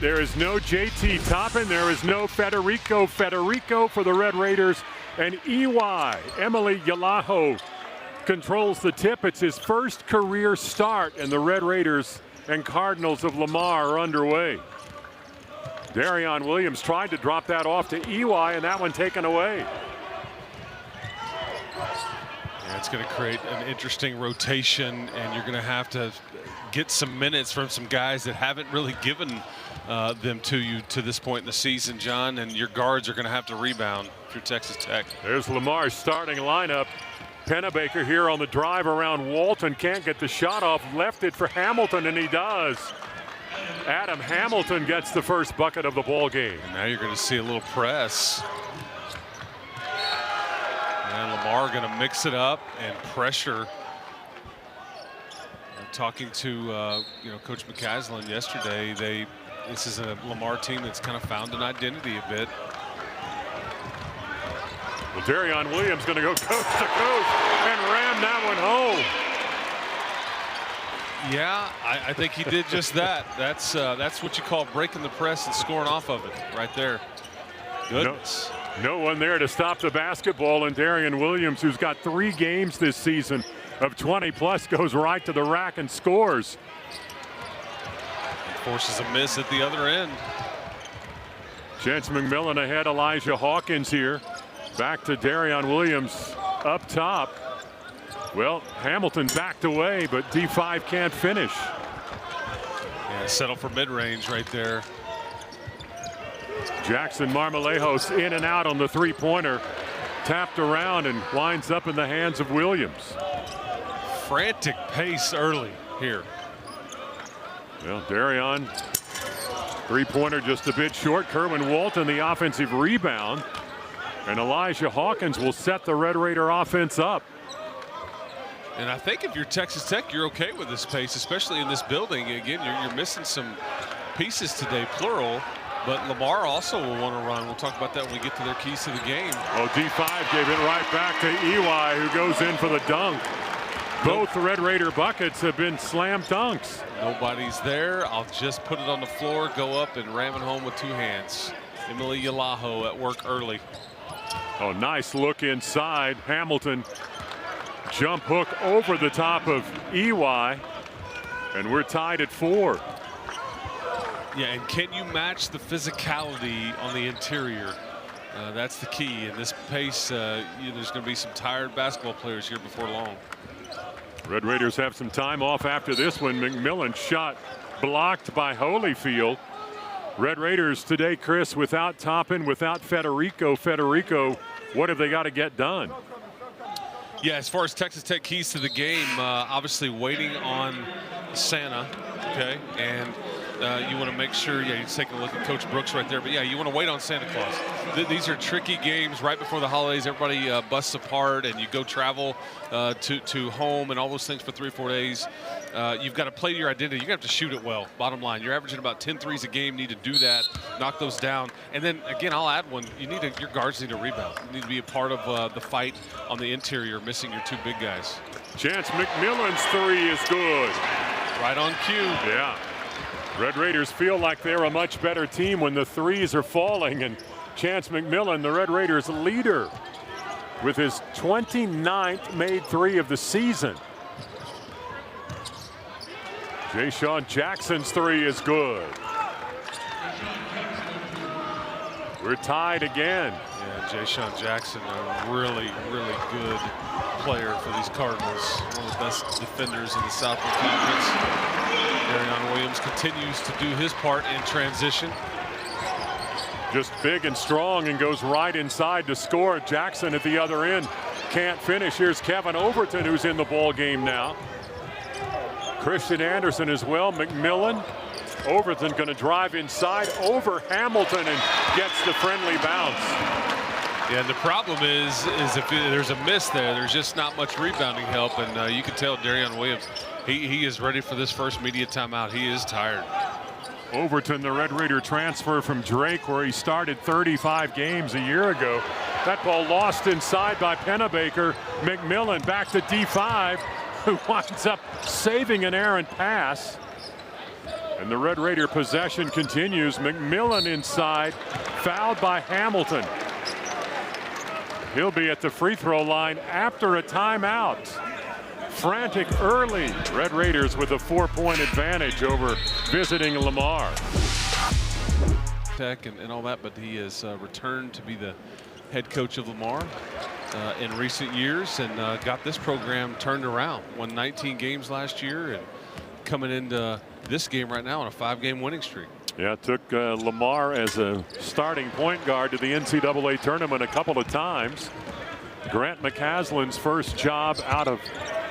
There is no JT Toppin. There is no Federico for the Red Raiders. And EY, Emily Yalaho, controls the tip. It's his first career start, and the Red Raiders and Cardinals of Lamar are underway. Darion Williams tried to drop that off to EY, and that one taken away. Yeah, it's going to create an interesting rotation, and you're going to have to get some minutes from some guys that haven't really given them to you to this point in the season, John, and your guards are going to have to rebound if you're Texas Tech. There's Lamar's starting lineup. Pennebaker here on the drive around Walton, can't get the shot off, left it for Hamilton, and he does. Adam Hamilton gets the first bucket of the ball game. And now you're going to see a little press. And Lamar going to mix it up and pressure. Talking to Coach McCaslin yesterday, this is a Lamar team that's kind of found an identity a bit. Well, Darion Williams going to go coast to coast and ram that one home. Yeah, I think he did just that. That's what you call breaking the press and scoring off of it right there. Goodness. No one there to stop the basketball, and Darion Williams, who's got 3 games this season of 20-plus, goes right to the rack and scores. And forces a miss at the other end. Chance McMillan ahead, Elijah Hawkins here. Back to Darion Williams up top. Well, Hamilton backed away, but D5 can't finish. Yeah, settle for mid-range right there. Jackson Marmolejos in and out on the three-pointer. Tapped around and winds up in the hands of Williams. Frantic pace early here. Well, Darion, three-pointer just a bit short. Kerwin Walton the offensive rebound. And Elijah Hawkins will set the Red Raider offense up. And I think if you're Texas Tech, you're okay with this pace, especially in this building. Again, you're missing some pieces today, plural. But Lamar also will want to run. We'll talk about that when we get to their keys to the game. Oh, D5 gave it right back to EY, who goes in for the dunk. Both Red Raider buckets have been slam dunks. Nobody's there. I'll just put it on the floor, go up and ram it home with 2 hands. Emily Yalaho at work early. Oh, nice look inside. Hamilton jump hook over the top of EY, and we're tied at 4. Yeah, and can you match the physicality on the interior? That's the key. In this pace, there's going to be some tired basketball players here before long. Red Raiders have some time off after this one. McMillan shot blocked by Holyfield. Red Raiders today, Chris, without Toppin, without Federico. What have they got to get done? Yeah, as far as Texas Tech keys to the game, obviously waiting on Santa, okay? And you want to make sure, yeah, he's taking a look at Coach Brooks right there. But, yeah, you want to wait on Santa Claus. These are tricky games right before the holidays. Everybody busts apart, and you go travel to home and all those things for 3 or 4 days. You've got to play to your identity. You're going to have to shoot it well, bottom line. You're averaging about 10 threes a game. Need to do that, knock those down. And then, again, I'll add one. Your guards need to rebound. You need to be a part of the fight on the interior, missing your 2 big guys. Chance McMillan's 3 is good. Right on cue. Yeah. Red Raiders feel like they're a much better team when the threes are falling, and Chance McMillan, the Red Raiders leader, with his 29th made 3 of the season. Ja'Shawn Jackson's 3 is good. We're tied again. Yeah, Ja'Shawn Jackson, a really, really good player for these Cardinals. One of the best defenders in the Southland Conference. Darion Williams continues to do his part in transition. Just big and strong and goes right inside to score. Jackson at the other end can't finish. Here's Kevin Overton, who's in the ball game now. Christian Anderson as well. McMillan. Overton going to drive inside over Hamilton and gets the friendly bounce. Yeah, and the problem is if there's a miss there, there's just not much rebounding help, and you can tell Darion Williams, he is ready for this first media timeout. He is tired. Overton, the Red Raider transfer from Drake, where he started 35 games a year ago. That ball lost inside by Pennebaker. McMillan back to D5, who winds up saving an errant pass. And the Red Raider possession continues. McMillan inside, fouled by Hamilton. He'll be at the free throw line after a timeout. Frantic early. Red Raiders with a 4-point advantage over visiting Lamar. Tech and all that, but he has returned to be the head coach of Lamar in recent years, and got this program turned around. Won 19 games last year, and coming into this game right now on a 5-game winning streak. Yeah, it took Lamar as a starting point guard to the NCAA tournament a couple of times. Grant McCaslin's first job out of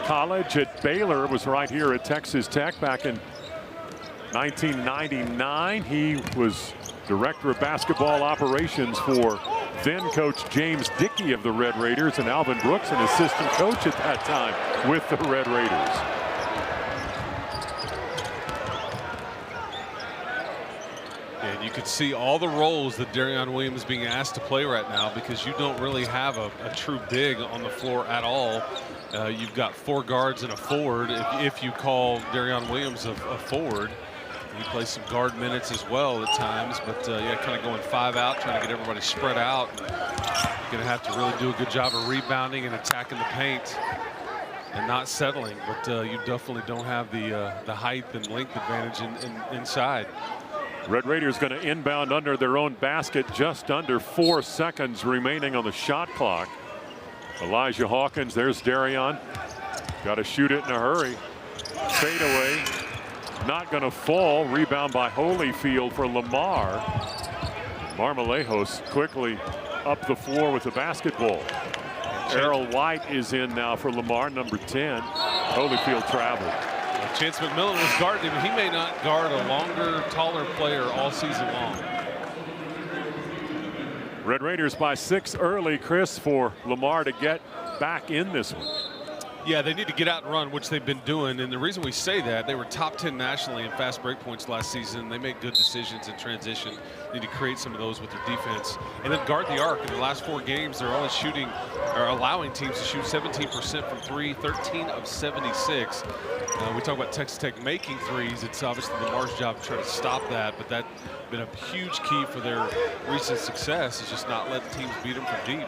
college at Baylor was right here at Texas Tech back in 1999. He was director of basketball operations for then coach James Dickey of the Red Raiders, and Alvin Brooks, an assistant coach at that time with the Red Raiders. And you could see all the roles that Darion Williams is being asked to play right now, because you don't really have a true big on the floor at all. You've got 4 guards and a forward, if you call Darion Williams a forward. He plays some guard minutes as well at times, but yeah, kind of going 5 out, trying to get everybody spread out. Going to have to really do a good job of rebounding and attacking the paint and not settling, but you definitely don't have the height and length advantage inside. Red Raiders going to inbound under their own basket, just under 4 seconds remaining on the shot clock. Elijah Hawkins, there's Darion. Got to shoot it in a hurry. Fade away. Not going to fall. Rebound by Holyfield for Lamar. Marmolejos quickly up the floor with the basketball. Errol White is in now for Lamar, number 10. Holyfield traveled. Chance McMillan was guarding him. He may not guard a longer, taller player all season long. Red Raiders by 6 early, Chris, for Lamar to get back in this one. Yeah, they need to get out and run, which they've been doing. And the reason we say that, they were top 10 nationally in fast break points last season. They make good decisions in transition. They need to create some of those with their defense. And then guard the arc. In the last 4 games, they're only shooting, or allowing teams to shoot 17% from 3, 13 of 76. We talk about Texas Tech making threes. It's obviously Lamar's job to try to stop that, but that's been a huge key for their recent success, is just not letting teams beat them from deep.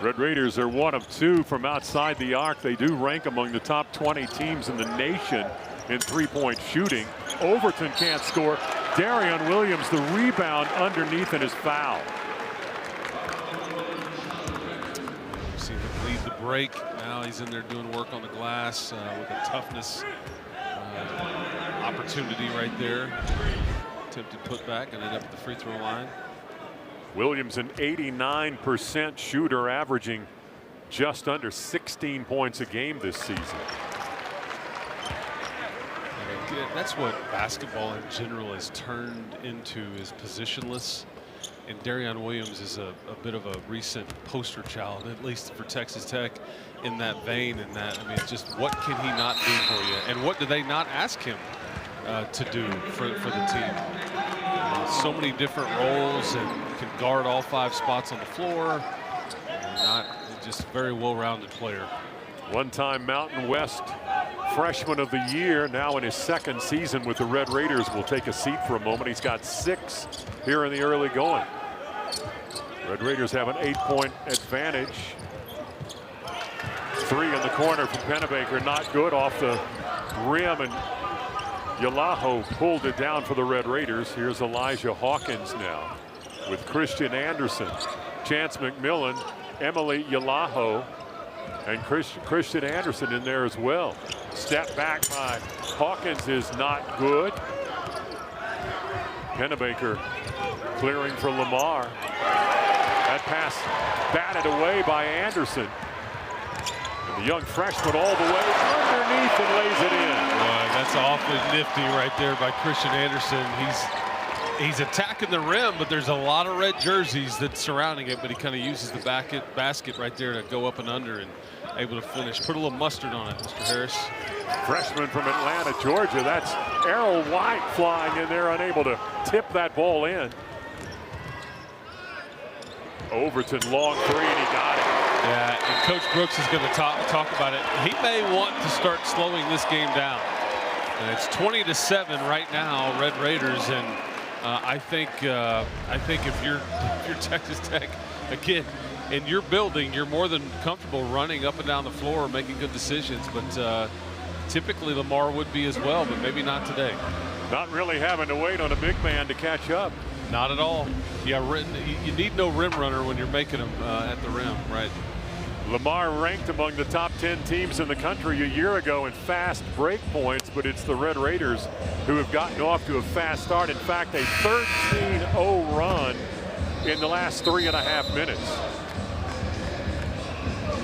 Red Raiders are 1 of 2 from outside the arc. They do rank among the top 20 teams in the nation in 3-point shooting. Overton can't score. Darion Williams, the rebound underneath, and is fouled. We've seen him lead the break. Now he's in there doing work on the glass with a toughness opportunity right there. Attempted putback and ended up at the free throw line. Williams, an 89% shooter, averaging just under 16 points a game this season. And that's what basketball in general has turned into, is positionless. And Darion Williams is a bit of a recent poster child, at least for Texas Tech, in that vein. And that, I mean, just what can he not do for you? And what do they not ask him to do for the team? So many different roles, and can guard all 5 spots on the floor. And just very well-rounded player. One-time Mountain West Freshman of the Year, now in his 2nd season with the Red Raiders. Will take a seat for a moment. He's got 6 here in the early going. Red Raiders have an 8-point advantage. 3 in the corner from Pennebaker, not good off the rim, and Yalaho pulled it down for the Red Raiders. Here's Elijah Hawkins now with Christian Anderson, Chance McMillan, Emily Yalaho, and Christian Anderson in there as well. Step back by Hawkins is not good. Pennebaker clearing for Lamar. That pass batted away by Anderson. And the young freshman all the way underneath and lays it in. Boy, that's awfully nifty right there by Christian Anderson. He's attacking the rim, but there's a lot of red jerseys that's surrounding it, but he kind of uses the basket right there to go up and under and able to finish. Put a little mustard on it, Mr. Harris. Freshman from Atlanta, Georgia. That's Errol White flying in there, unable to tip that ball in. Overton, long 3, and he got it. Yeah, and Coach Brooks is going to talk about it. He may want to start slowing this game down. It's 20-7 right now, Red Raiders, and I think if you're Texas Tech, again, in your building, you're more than comfortable running up and down the floor, making good decisions. But typically Lamar would be as well, but maybe not today. Not really having to wait on a big man to catch up. Not at all. Yeah, you need no rim runner when you're making them at the rim, right? Lamar ranked among the top 10 teams in the country a year ago in fast break points, but it's the Red Raiders who have gotten off to a fast start. In fact, a 13-0 run in the last 3.5 minutes.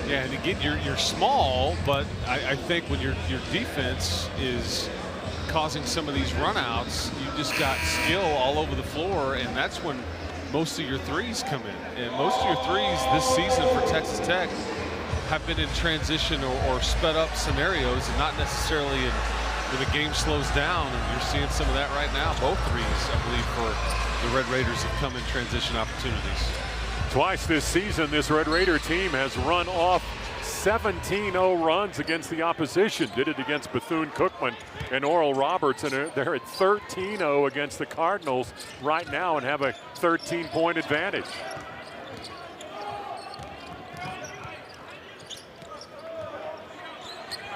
Yeah, and again, you're small, but I think when your defense is causing some of these runouts, you just got skill all over the floor, and that's when most of your threes come in. And most of your threes this season for Texas Tech have been in transition or sped up scenarios, and not necessarily when the game slows down. And you're seeing some of that right now. Both threes, I believe, for the Red Raiders have come in transition opportunities. Twice this season, this Red Raider team has run off 17-0 runs against the opposition. Did it against Bethune-Cookman and Oral Roberts, and they're at 13-0 against the Cardinals right now and have a 13-point advantage.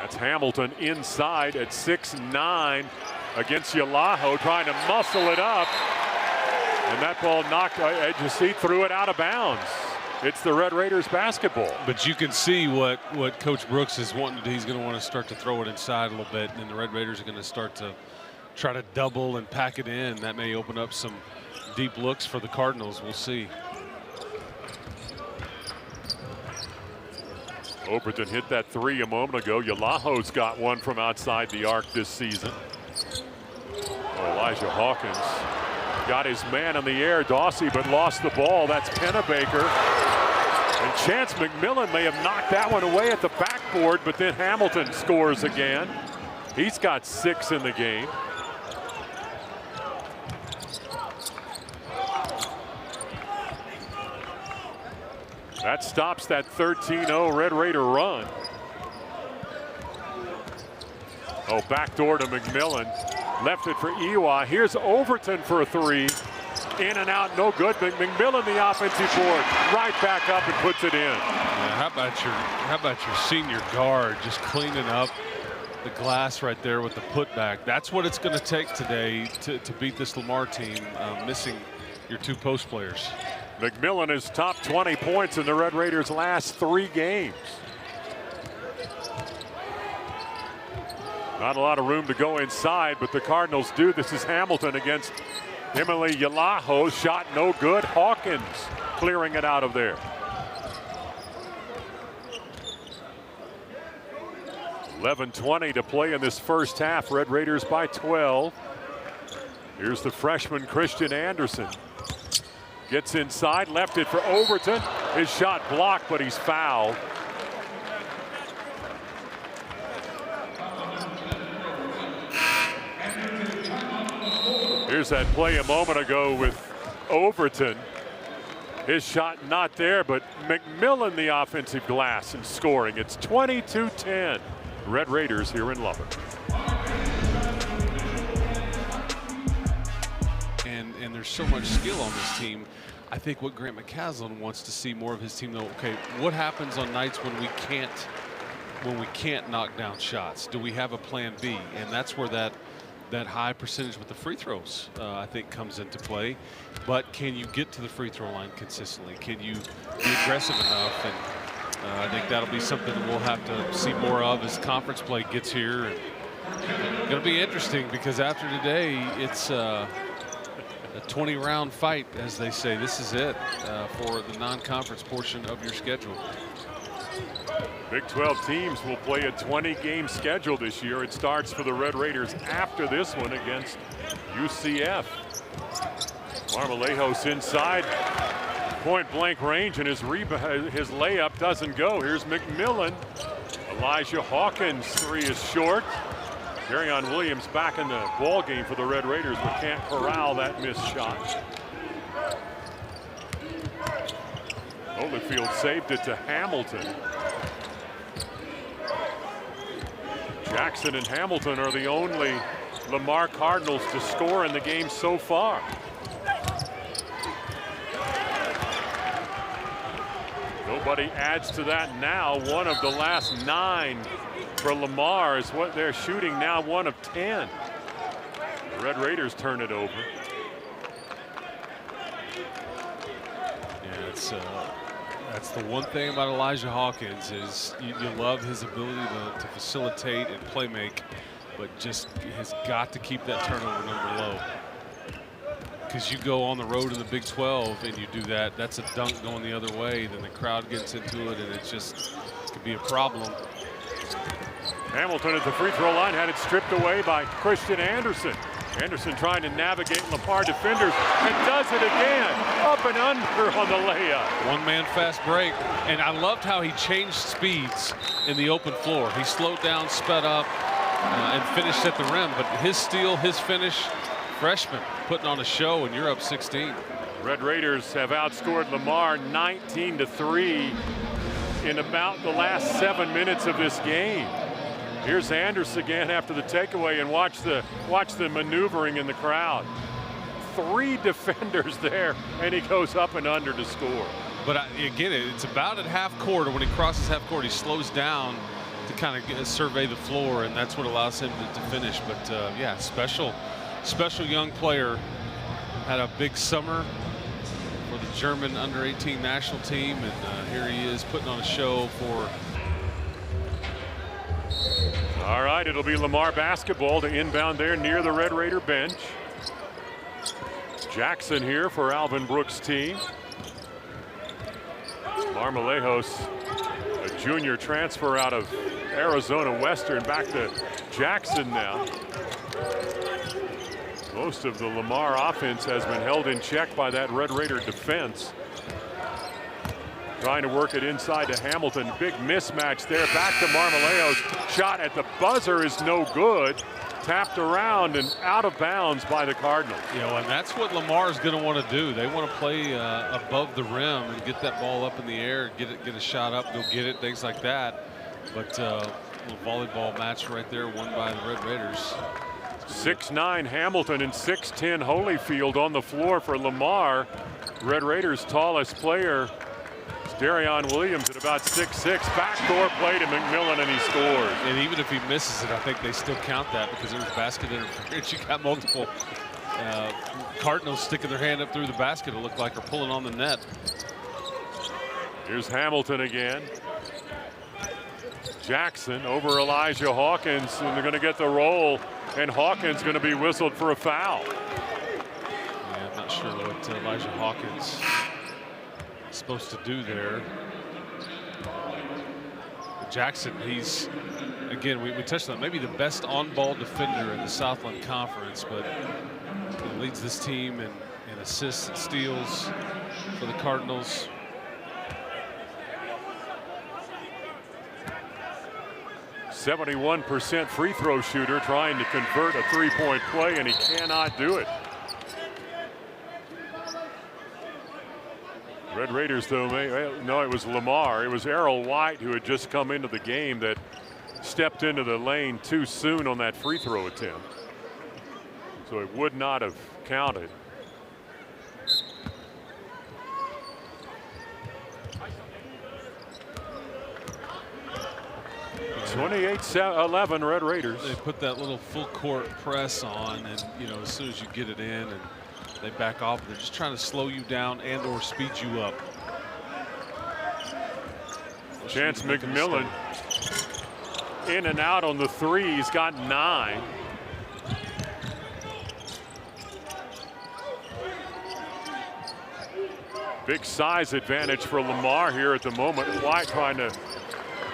That's Hamilton inside at 6'9" against Yalaho, trying to muscle it up. And that ball knocked, as you see, threw it out of bounds. It's the Red Raiders basketball. But you can see what Coach Brooks is wanting to do. He's going to want to start to throw it inside a little bit, and then the Red Raiders are going to start to try to double and pack it in. That may open up some deep looks for the Cardinals. We'll see. Overton hit that three a moment ago. Yalaho's got one from outside the arc this season. Elijah Hawkins got his man in the air, Dawsey, but lost the ball. That's Pennebaker. And Chance McMillan may have knocked that one away at the backboard, but then Hamilton scores again. He's got 6 in the game. That stops that 13-0 Red Raider run. Oh, backdoor to McMillan. Left it for Ewa. Here's Overton for a three. In and out, no good. But McMillan, the offensive board, right back up and puts it in. Yeah, how about your senior guard just cleaning up the glass right there with the putback? That's what it's going to take today to beat this Lamar team, missing your 2 post players. McMillan is top 20 points in the Red Raiders' last 3 games. Not a lot of room to go inside, but the Cardinals do. This is Hamilton against Emily Yalaho. Shot no good. Hawkins clearing it out of there. 11:20 to play in this first half. Red Raiders by 12. Here's the freshman Christian Anderson. Gets inside, left it for Overton. His shot blocked, but he's fouled. Here's that play a moment ago with Overton. His shot not there, but McMillan the offensive glass and scoring. It's 22-10. Red Raiders here in Lubbock. And there's so much skill on this team. I think what Grant McCaslin wants to see more of his team, though. Okay, what happens on nights when we can't knock down shots? Do we have a plan B? And that's where that high percentage with the free throws, I think, comes into play. But can you get to the free throw line consistently? Can you be aggressive enough? And I think that'll be something that we'll have to see more of as conference play gets here. And it's going to be interesting because after today, it's a 20-round fight, as they say. This is it for the non-conference portion of your schedule. Big 12 teams will play a 20-game schedule this year. It starts for the Red Raiders after this one against UCF. Marmolejos inside, point-blank range, and his layup doesn't go. Here's McMillan. Elijah Hawkins' three is short. Darion Williams back in the ball game for the Red Raiders, but can't corral that missed shot. Holyfield saved it to Hamilton. Jackson and Hamilton are the only Lamar Cardinals to score in the game so far. Nobody adds to that now. One of the last 9 for Lamar is what they're shooting now, 1 of 10. The Red Raiders turn it over. Yeah, that's the one thing about Elijah Hawkins is you love his ability to facilitate and play make, but just has got to keep that turnover number low. Because you go on the road in the Big 12 and you do that, that's a dunk going the other way, then the crowd gets into it and it just could be a problem. Hamilton at the free throw line had it stripped away by Christian Anderson. Anderson trying to navigate Lamar defenders and does it again. Up and under on the layup. One-man fast break. And I loved how he changed speeds in the open floor. He slowed down, sped up, and finished at the rim. But his steal, his finish, freshman putting on a show, and you're up 16. Red Raiders have outscored Lamar 19-3 in about the last 7 minutes of this game. Here's Anderson again after the takeaway, and watch the maneuvering in the crowd. 3 defenders there, and he goes up and under to score. But again, it's about at half court, or when he crosses half court, he slows down to kind of survey the floor, and that's what allows him to finish. But yeah, special young player. Had a big summer for the German under-18 national team, and here he is putting on a show for. All right, it'll be Lamar basketball to inbound there near the Red Raider bench. Jackson here for Alvin Brooks' team. Marmolejos, a junior transfer out of Arizona Western, back to Jackson now. Most of the Lamar offense has been held in check by that Red Raider defense. Trying to work it inside to Hamilton. Big mismatch there. Back to Marmolejos. Shot at the buzzer is no good. Tapped around and out of bounds by the Cardinals. You know, and that's what Lamar is going to want to do. They want to play above the rim and get that ball up in the air, get a shot up, go get it, things like that. But a little volleyball match right there, won by the Red Raiders. 6'9" Hamilton and 6'10" Holyfield on the floor for Lamar. Red Raiders' tallest player, Darion Williams, at about 6'6". Backdoor play to McMillan, and he scores. And even if he misses it, I think they still count that because there's basket interference. You got multiple Cardinals sticking their hand up through the basket. It looked like they're pulling on the net. Here's Hamilton again. Jackson over Elijah Hawkins, and they're going to get the roll, and Hawkins going to be whistled for a foul. Yeah, I'm not sure what Elijah Hawkins is supposed to do there. Jackson, he's, again, we touched on maybe the best on-ball defender in the Southland Conference, but he leads this team in assists and steals for the Cardinals. .71% free throw shooter, trying to convert a three-point play, and he cannot do it. Red Raiders, though, no, it was Lamar. It was Errol White who had just come into the game that stepped into the lane too soon on that free throw attempt. So it would not have counted. Yeah. 28-11 Red Raiders. They put that little full court press on, and you know, as soon as you get it in and they back off, they're just trying to slow you down and or speed you up. Chance McMillan in and out on the three. He's got 9. Big size advantage for Lamar here at the moment. White trying to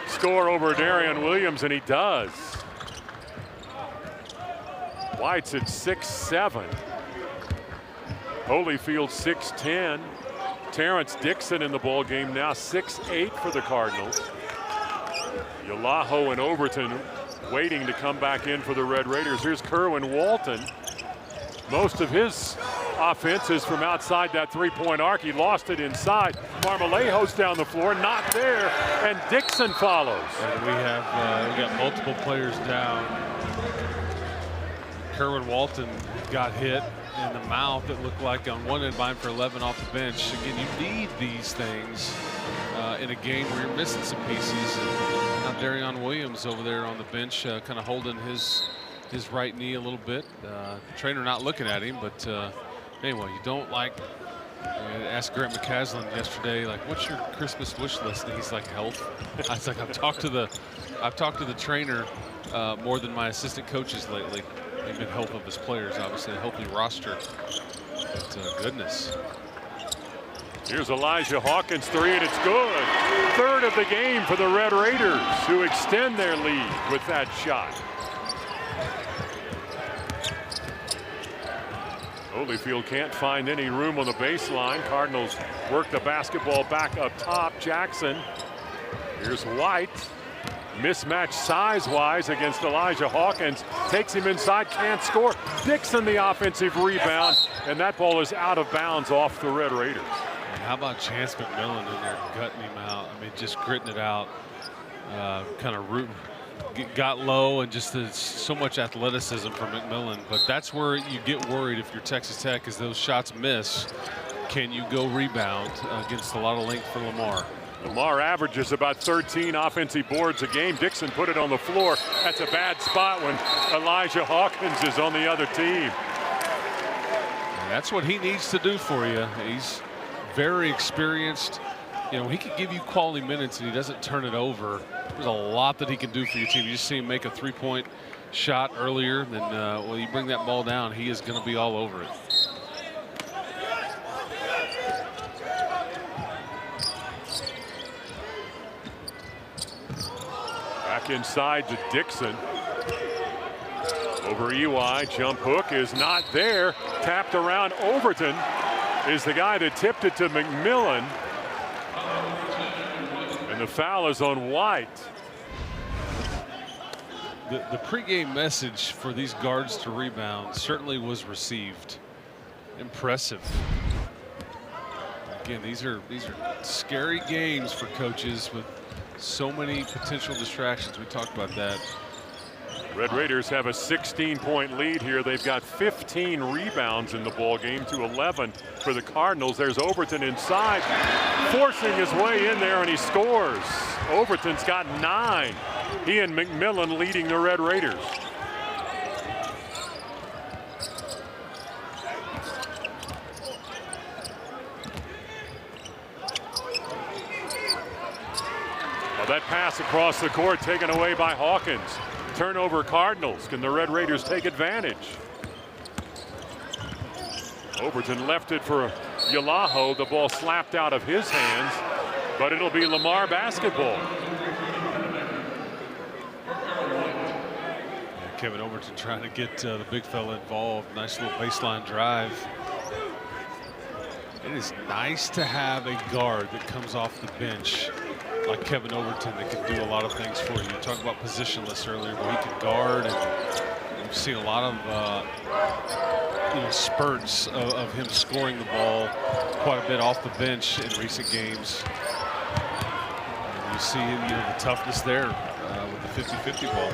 score over Darion Williams, and he does. White's at 6'7". Holyfield 6'10". Terrence Dixon in the ball game now 6'8" for the Cardinals. Yalaho and Overton waiting to come back in for the Red Raiders. Here's Kerwin Walton. Most of his offenses from outside that three-point arc. He lost it inside. Marmolejo's down the floor, not there, and Dixon follows. And we got multiple players down. Kerwin Walton got hit in the mouth. It looked like on one end mine for 11 off the bench. Again, you need these things in a game where you're missing some pieces. And now Darion Williams over there on the bench, kind of holding his right knee a little bit. Trainer not looking at him, but anyway, you don't like. I asked Grant McCaslin yesterday, like, what's your Christmas wish list? And he's like, health. I was like, I've talked to the trainer more than my assistant coaches lately. They've been health of his players, obviously a healthy roster. But goodness. Here's Elijah Hawkins' three, and it's good. Third of the game for the Red Raiders, who extend their lead with that shot. Holyfield can't find any room on the baseline. Cardinals work the basketball back up top. Jackson. Here's White. Mismatch size-wise against Elijah Hawkins. Takes him inside, can't score. Dixon the offensive rebound, and that ball is out of bounds off the Red Raiders. And how about Chance McMillan in there gutting him out? I mean, just gritting it out, kind of rooting. Got low, and just so much athleticism from McMillan. But that's where you get worried if you're Texas Tech, is those shots miss. Can you go rebound against a lot of length for Lamar? Lamar averages about 13 offensive boards a game. Dixon put it on the floor. That's a bad spot when Elijah Hawkins is on the other team. And that's what he needs to do for you. He's very experienced. You know, he can give you quality minutes and he doesn't turn it over. There's a lot that he can do for your team. You just see him make a three-point shot earlier. Then, well, you bring that ball down, he is going to be all over it. Back inside to Dixon. Over EY, jump hook is not there. Tapped around. Overton is the guy that tipped it to McMillan. And the foul is on White. The pregame message for these guards to rebound certainly was received. Impressive. Again, these are scary games for coaches with so many potential distractions. We talked about that. Red Raiders have a 16-point lead here. They've got 15 rebounds in the ball game to 11 for the Cardinals. There's Overton inside, forcing his way in there, and he scores. Overton's got 9. He and McMillan leading the Red Raiders. That pass across the court taken away by Hawkins. Turnover Cardinals. Can the Red Raiders take advantage? Overton left it for Yalaho. The ball slapped out of his hands, but it'll be Lamar basketball. Kevin Overton trying to get the big fella involved. Nice little baseline drive. It is nice to have a guard that comes off the bench like Kevin Overton that can do a lot of things for you. You talked about positionless earlier, where he can guard, and we've seen a lot of spurts of him scoring the ball quite a bit off the bench in recent games. And you see the toughness there with the 50-50 ball.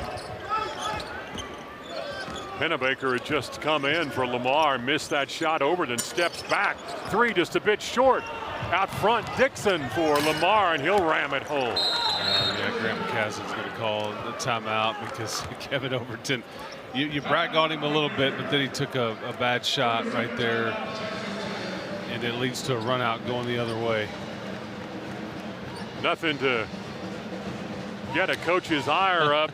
Pennebaker had just come in for Lamar, missed that shot. Overton steps back. Three just a bit short. Out front, Dixon for Lamar, and he'll ram it home. Yeah, Grant McCaslin's going to call the timeout because Kevin Overton, you brag on him a little bit, but then he took a bad shot right there, and it leads to a run out going the other way. Nothing to get a coach's ire up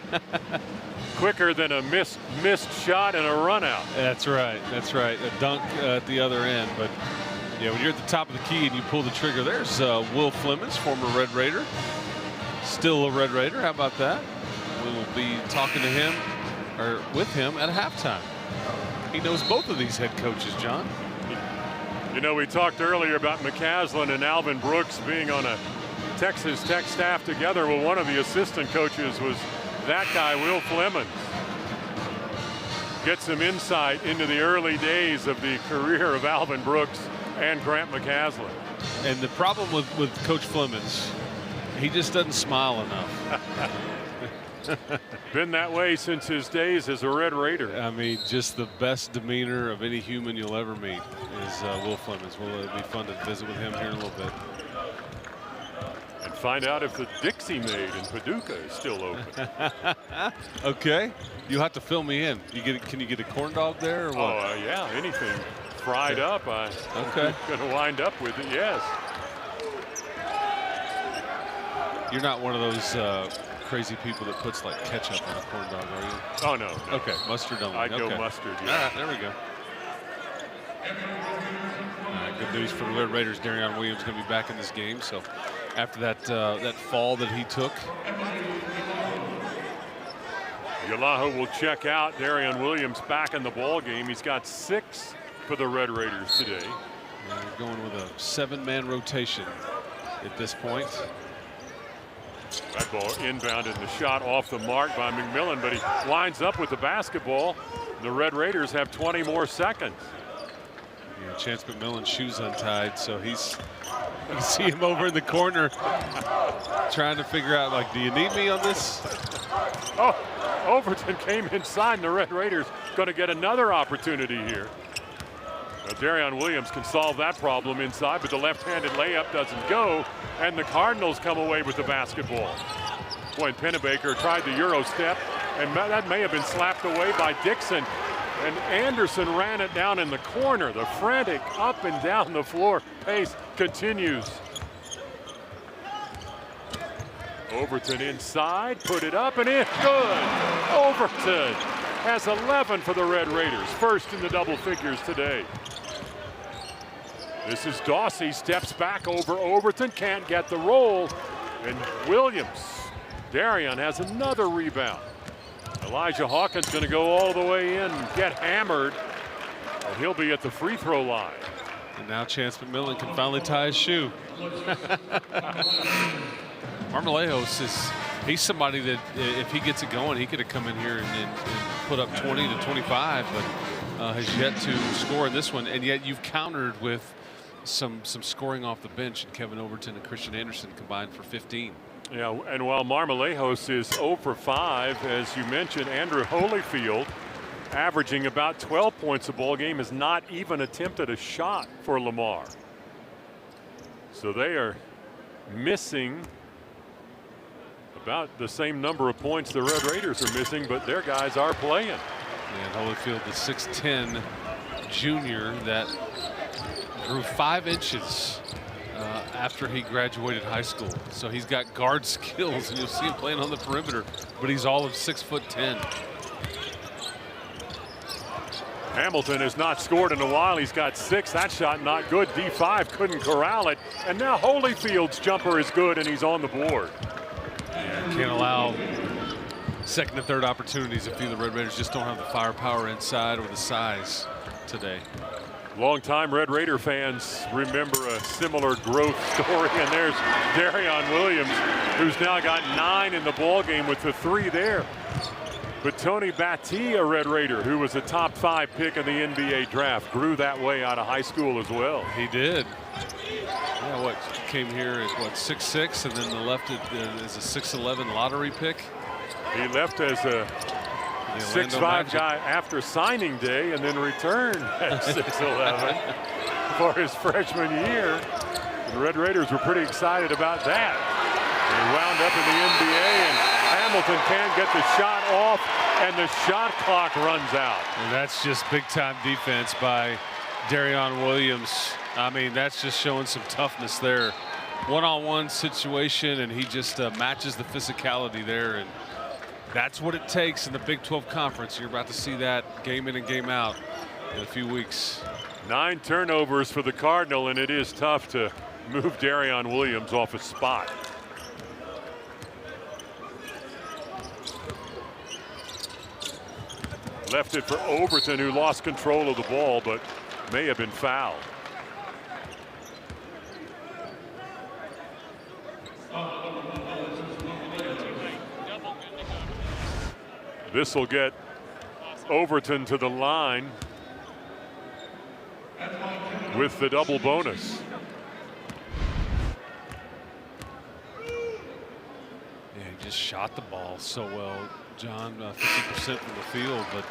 quicker than a missed shot and a run out. That's right. That's right. A dunk at the other end, but. Yeah, when you're at the top of the key and you pull the trigger, there's Will Flemings, former Red Raider. Still a Red Raider. How about that? We will be talking to him, or with him, at halftime. He knows both of these head coaches, John. You know, we talked earlier about McCaslin and Alvin Brooks being on a Texas Tech staff together. Well, one of the assistant coaches was that guy, Will Flemings. get some insight into the early days of the career of Alvin Brooks and Grant McCaslin. And the problem with Coach Flemings, he just doesn't smile enough. Been that way since his days as a Red Raider. I mean, just the best demeanor of any human you'll ever meet is Will Flemings. Well, it'll be fun to visit with him here in a little bit. And find out if the Dixie Maid in Paducah is still open. Okay. You'll have to fill me in. Can you get a corn dog there or what? Oh, yeah, anything fried up. I'm going to wind up with it, yes. You're not one of those crazy people that puts like ketchup on a corn dog, are you? Oh, no. Okay, mustard only. I'd go mustard, yeah. All right, there we go. Good news for the Red Raiders. Darion Williams going to be back in this game. So after that fall that he took. Yalaho will check out. Darion Williams back in the ball game. He's got 6 for the Red Raiders today. They're going with a 7-man rotation at this point. That ball inbounded, the shot off the mark by McMillan, but he winds up with the basketball. The Red Raiders have 20 more seconds. Yeah, Chance McMillan's shoes untied, so you see him over in the corner trying to figure out, like, do you need me on this? Oh, Overton came inside, and the Red Raiders going to get another opportunity here. Now, Darion Williams can solve that problem inside, but the left-handed layup doesn't go, and the Cardinals come away with the basketball. Boy, and Pennebaker tried the Euro step, and that may have been slapped away by Dixon. And Anderson ran it down in the corner. The frantic up and down the floor pace continues. Overton inside, put it up and in, good. Overton has 11 for the Red Raiders, first in the double figures today. This is Dawsey, steps back over Overton, can't get the roll, and Williams. Darion has another rebound. Elijah Hawkins going to go all the way in and get hammered, and he'll be at the free throw line. And now Chance McMillan can finally tie his shoe. Marmolejos he's somebody that if he gets it going, he could have come in here and put up 20 to 25, but has yet to score in this one. And yet you've countered with some scoring off the bench, and Kevin Overton and Christian Anderson combined for 15. Yeah, and while Marmolejos is 0 for 5, as you mentioned, Andrew Holyfield, averaging about 12 points a ball game, has not even attempted a shot for Lamar. So they are missing about the same number of points the Red Raiders are missing, but their guys are playing. And Holyfield, the 6'10 junior that grew 5 inches after he graduated high school. So he's got guard skills, and you'll see him playing on the perimeter, but he's all of 6'10". Hamilton has not scored in a while. He's got 6. That shot not good. D5 couldn't corral it. And now Holyfield's jumper is good, and he's on the board. Can't allow second and third opportunities if the Red Raiders just don't have the firepower inside or the size today. Longtime Red Raider fans remember a similar growth story, and there's Darion Williams, who's now got 9 in the ball game with the 3 there. But Tony Battie, a Red Raider, who was a top 5 pick in the NBA draft, grew that way out of high school as well. He did. Yeah, came here at 6'6", and then left it as a 6'11" lottery pick. He left as a 6'5" guy after signing day, and then returned at 6'11" for his freshman year. The Red Raiders were pretty excited about that. He wound up in the NBA, and Hamilton can't get the shot off, and the shot clock runs out. And that's just big-time defense by Darion Williams. I mean, that's just showing some toughness there. One-on-one situation, and he just matches the physicality there, and that's what it takes in the Big 12 Conference. You're about to see that game in and game out in a few weeks. 9 turnovers for the Cardinal, and it is tough to move Darion Williams off his spot. Left it for Overton, who lost control of the ball, but may have been fouled. This will get Overton to the line with the double bonus. Yeah, he just shot the ball so well, John. 50% from the field, but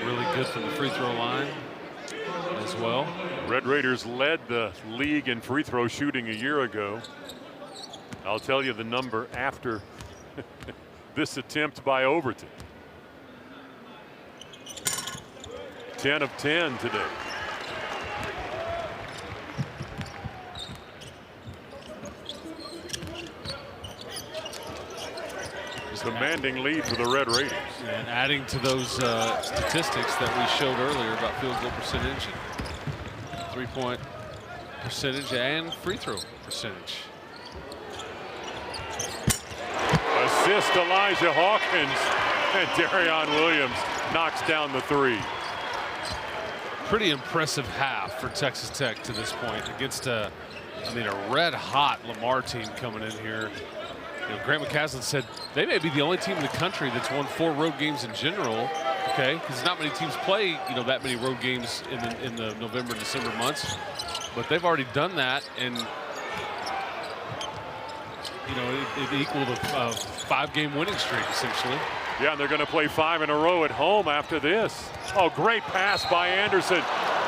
really good from the free throw line as well. Red Raiders led the league in free throw shooting a year ago. I'll tell you the number after this attempt by Overton. 10 of 10 today. Commanding lead for the Red Raiders. And adding to those statistics that we showed earlier about field goal percentage, and 3-point percentage, and free throw percentage. Assist Elijah Hawkins, and Darion Williams knocks down the three. Pretty impressive half for Texas Tech to this point against a red hot Lamar team coming in here. You know, Grant McCaslin said they may be the only team in the country that's won 4 road games in general. Okay, because not many teams play that many road games in the November, December months, but they've already done that, and it equaled a 5-game winning streak essentially. Yeah, and they're going to play 5 in a row at home after this. Oh, great pass by Anderson.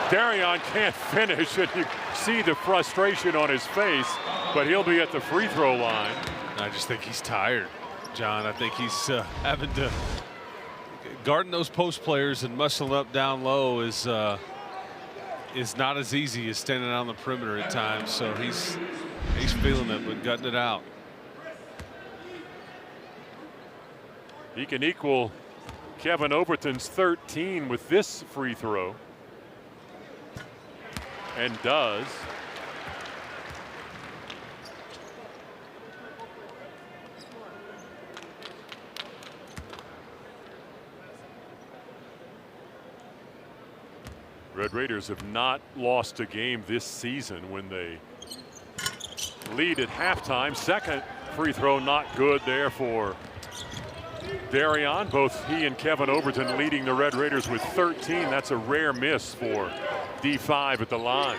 Darion can't finish, and you see the frustration on his face, but he'll be at the free throw line. I just think he's tired, John. I think he's having to guarding those post players and muscling up down low is not as easy as standing on the perimeter at times. So he's feeling it, but gutting it out. He can equal Kevin Overton's 13 with this free throw, and does. Red Raiders have not lost a game this season when they lead at halftime. Second free throw not good there for Darion. Both he and Kevin Overton leading the Red Raiders with 13. That's a rare miss for D5 at the line.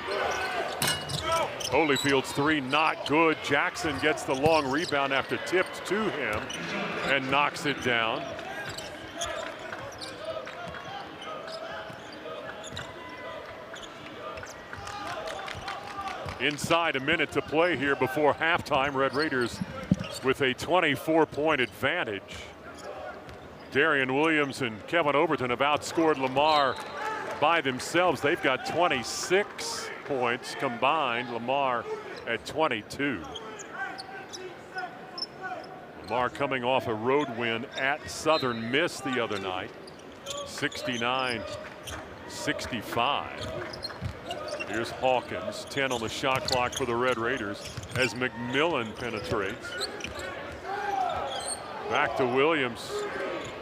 Holyfield's 3 not good. Jackson gets the long rebound after tipped to him and knocks it down. Inside a minute to play here before halftime. Red Raiders with a 24-point advantage. Darion Williams and Kevin Overton have outscored Lamar by themselves. They've got 26 points combined. Lamar at 22. Lamar coming off a road win at Southern Miss the other night. 69-65. Here's Hawkins, 10 on the shot clock for the Red Raiders as McMillan penetrates. Back to Williams.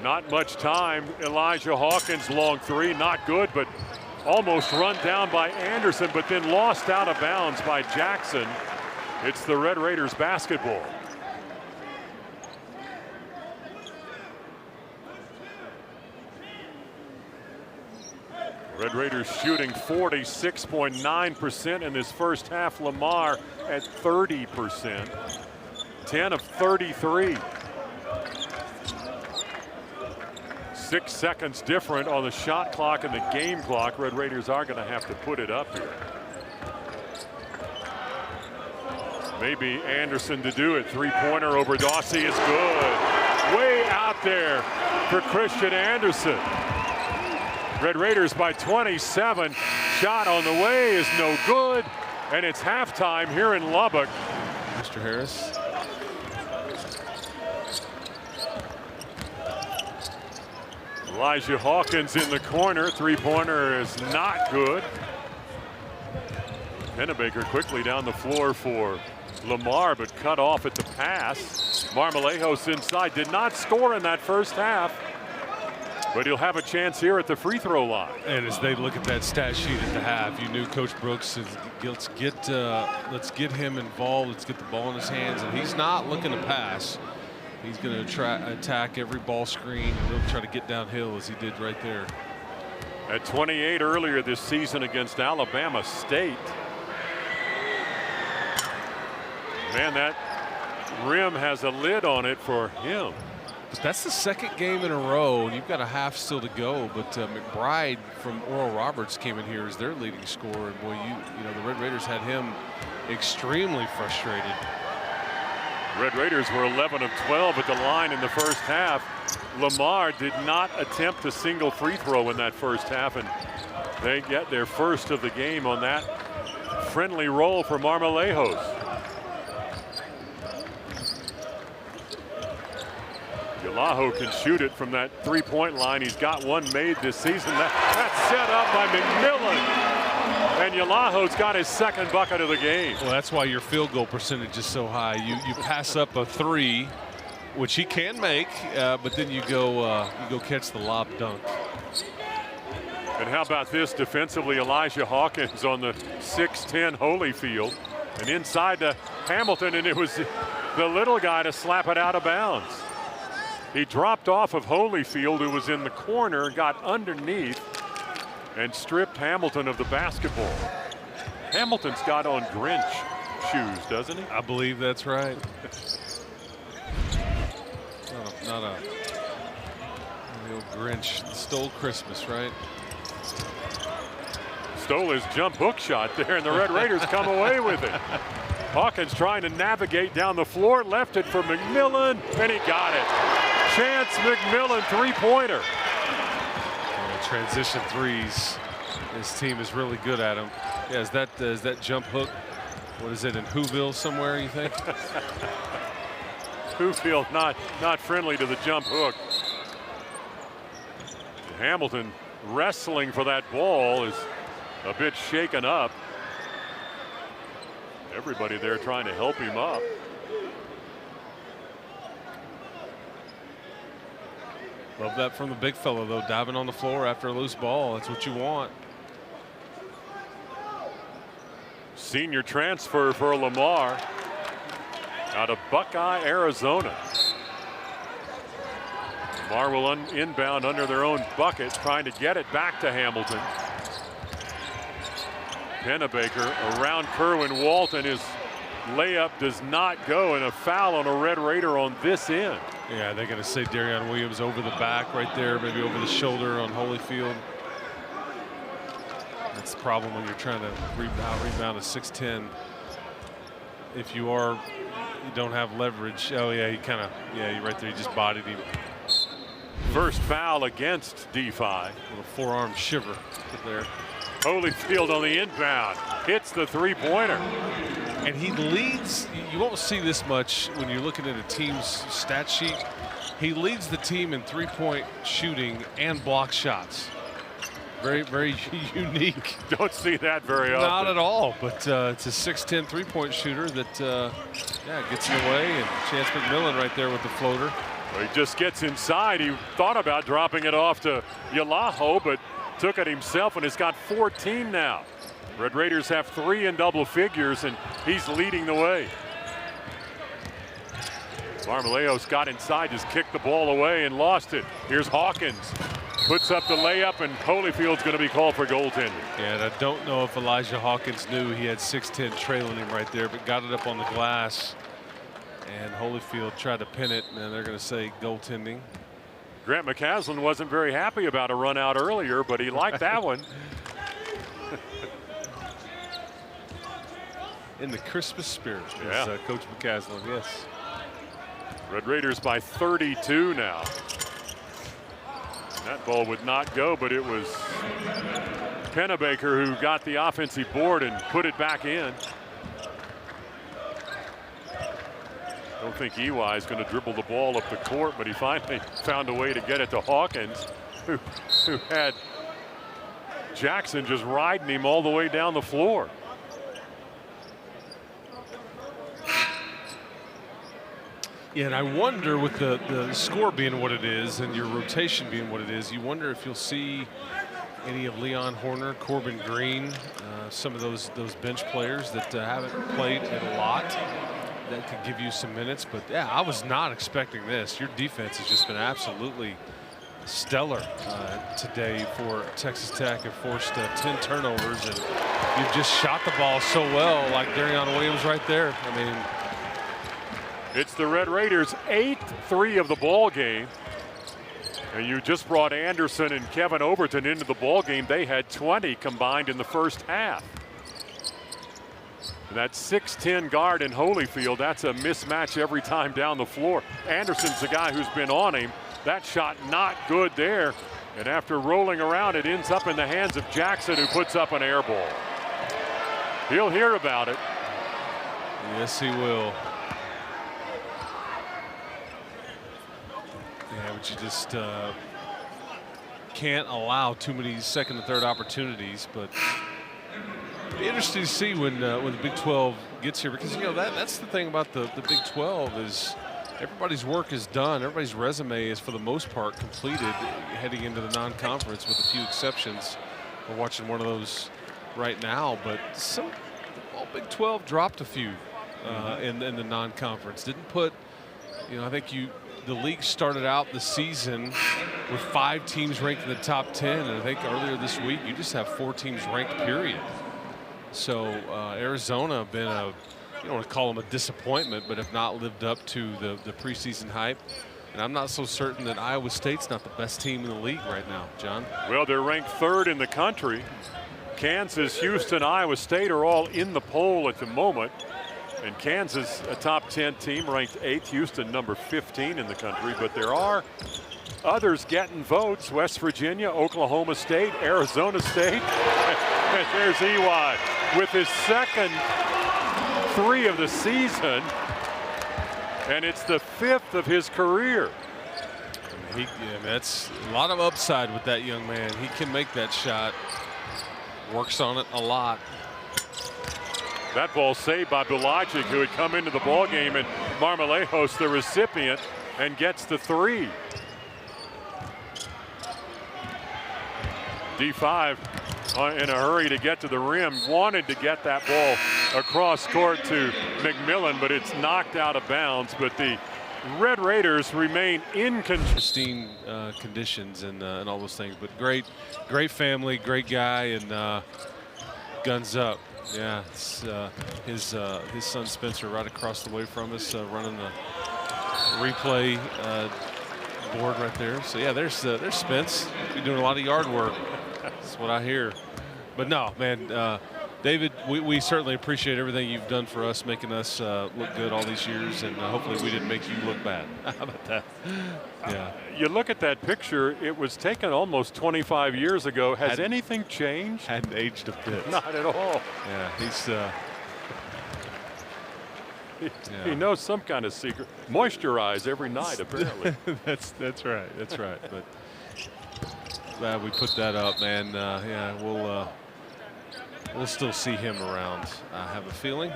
Not much time. Elijah Hawkins, long 3, not good, but almost run down by Anderson, but then lost out of bounds by Jackson. It's the Red Raiders basketball. Red Raiders shooting 46.9% in this first half. Lamar at 30%. 10 of 33. 6 seconds different on the shot clock and the game clock. Red Raiders are going to have to put it up here. Maybe Anderson to do it. 3-pointer over Dawsey is good. Way out there for Christian Anderson. Red Raiders by 27. Shot on the way is no good. And it's halftime here in Lubbock. Mr. Harris. Elijah Hawkins in the corner. 3-pointer is not good. Pennebaker quickly down the floor for Lamar, but cut off at the pass. Marmolejos inside. Did not score in that first half, but he'll have a chance here at the free throw line. And as they look at that stat sheet at the half, you knew Coach Brooks said, let's get him involved. Let's get the ball in his hands, and he's not looking to pass. He's going to try attack every ball screen. He'll try to get downhill as he did right there. At 28 earlier this season against Alabama State. Man, that rim has a lid on it for him. But that's the second game in a row, and you've got a half still to go. But McBride from Oral Roberts came in here as their leading scorer. And boy, you know, the Red Raiders had him extremely frustrated. Red Raiders were 11 of 12 at the line in the first half. Lamar did not attempt a single free throw in that first half, and they get their first of the game on that friendly roll for Marmolejos. Yalaho can shoot it from that three-point line. He's got one made this season. That's set up by McMillan. And Yalaho's got his second bucket of the game. Well, that's why your field goal percentage is so high. You pass up a three, which he can make, but then you go catch the lob dunk. And how about this defensively? Elijah Hawkins on the 6'10 Holyfield, and inside to Hamilton, and it was the little guy to slap it out of bounds. He dropped off of Holyfield, who was in the corner, got underneath, and stripped Hamilton of the basketball. Hamilton's got on Grinch shoes, doesn't he? I believe that's right. not a the old Grinch stole Christmas, right? Stole his jump hook shot there, and the Red Raiders come away with it. Hawkins trying to navigate down the floor, left it for McMillan, and he got it. Chance McMillan three-pointer. Transition threes. This team is really good at them. Yeah, is that jump hook? What is it in Whoville somewhere? You think? Whofield not friendly to the jump hook. Hamilton wrestling for that ball is a bit shaken up. Everybody there trying to help him up. Love that from the big fellow, though, diving on the floor after a loose ball. That's what you want. Senior transfer for Lamar out of Buckeye, Arizona. Lamar will inbound under their own bucket, trying to get it back to Hamilton. Pennebaker around Kerwin Walton. His layup does not go, and a foul on a Red Raider on this end. Yeah, they're going to say Darion Williams over the back right there, maybe over the shoulder on Holyfield. That's the problem when you're trying to rebound a 6'10". If you don't have leverage. Oh yeah, you're right there. He just bodied him. First foul against D5. Little forearm shiver there. Holyfield on the inbound hits the three-pointer. And he leads. You won't see this much when you're looking at a team's stat sheet. He leads the team in three-point shooting and block shots. Very, very unique. Don't see that very often. Not at all, but it's a 6'10" three-point shooter that gets in the way, and Chance McMillan right there with the floater. Well, he just gets inside. He thought about dropping it off to Yalaho, but took it himself, and has got 14 now. Red Raiders have 3 in double figures, and he's leading the way. Marmolejos got inside, just kicked the ball away and lost it. Here's Hawkins. Puts up the layup, and Holyfield's going to be called for goaltending. Yeah, and I don't know if Elijah Hawkins knew he had 6'10" trailing him right there, but got it up on the glass. And Holyfield tried to pin it, and they're going to say goaltending. Grant McCaslin wasn't very happy about a run out earlier, but he liked that one. In the Christmas spirit, yeah. Coach McCaslin, yes. Red Raiders by 32 now. And that ball would not go, but it was Pennebaker who got the offensive board and put it back in. Don't think EY is going to dribble the ball up the court, but he finally found a way to get it to Hawkins, who had Jackson just riding him all the way down the floor. Yeah, and I wonder with the score being what it is and your rotation being what it is, you wonder if you'll see any of Leon Horner, Corbin Green, some of those bench players that haven't played it a lot. that could give you some minutes. But yeah, I was not expecting this. Your defense has just been absolutely stellar today for Texas Tech. Have forced 10 turnovers, and you've just shot the ball so well, like Darion Williams right there. I mean, it's the Red Raiders' 8th three of the ball game. And you just brought Anderson and Kevin Overton into the ball game. They had 20 combined in the first half. That 6'10" guard in Holyfield, that's a mismatch every time down the floor. Anderson's the guy who's been on him. That shot not good there. And after rolling around, it ends up in the hands of Jackson, who puts up an air ball. He'll hear about it. Yes, he will. Yeah, but you just can't allow too many second and third opportunities. But it'll be interesting to see when the Big 12 gets here, because that's the thing about the Big 12 is everybody's work is done. Everybody's resume is for the most part completed heading into the non-conference, with a few exceptions. We're watching one of those right now, but Big 12 dropped a few in the non-conference. Didn't put, I think the league started out the season with 5 teams ranked in the top 10, and I think earlier this week you just have 4 teams ranked, period. So Arizona been you don't want to call them a disappointment, but have not lived up to the preseason hype. And I'm not so certain that Iowa State's not the best team in the league right now, John. Well, they're ranked 3rd in the country. Kansas, Houston, Iowa State are all in the poll at the moment. And Kansas, a top 10 team, ranked 8th. Houston, number 15 in the country. But there are others getting votes. West Virginia, Oklahoma State, Arizona State. And there's EY with his second 3 of the season. And it's the 5th of his career. That's a lot of upside with that young man. He can make that shot. Works on it a lot. That ball saved by Bulajic, who had come into the ball game, and Marmolejos, the recipient, and gets the 3. D5 in a hurry to get to the rim, wanted to get that ball across court to McMillan, but it's knocked out of bounds. But the Red Raiders remain in pristine conditions and all those things. But great family, great guy, and guns up. Yeah, it's, his son Spencer right across the way from us, running the replay board right there. So yeah, there's Spence. You're doing a lot of yard work. That's what I hear. But no, man, David, we certainly appreciate everything you've done for us, making us look good all these years, and hopefully we didn't make you look bad. How about that? Yeah. You look at that picture, it was taken almost 25 years ago. Has anything changed? Hadn't aged a bit. Not at all. Yeah, he knows some kind of secret. Moisturize every night, apparently. That's right. That's right. But glad we put that up, man. Yeah, we'll still see him around, I have a feeling.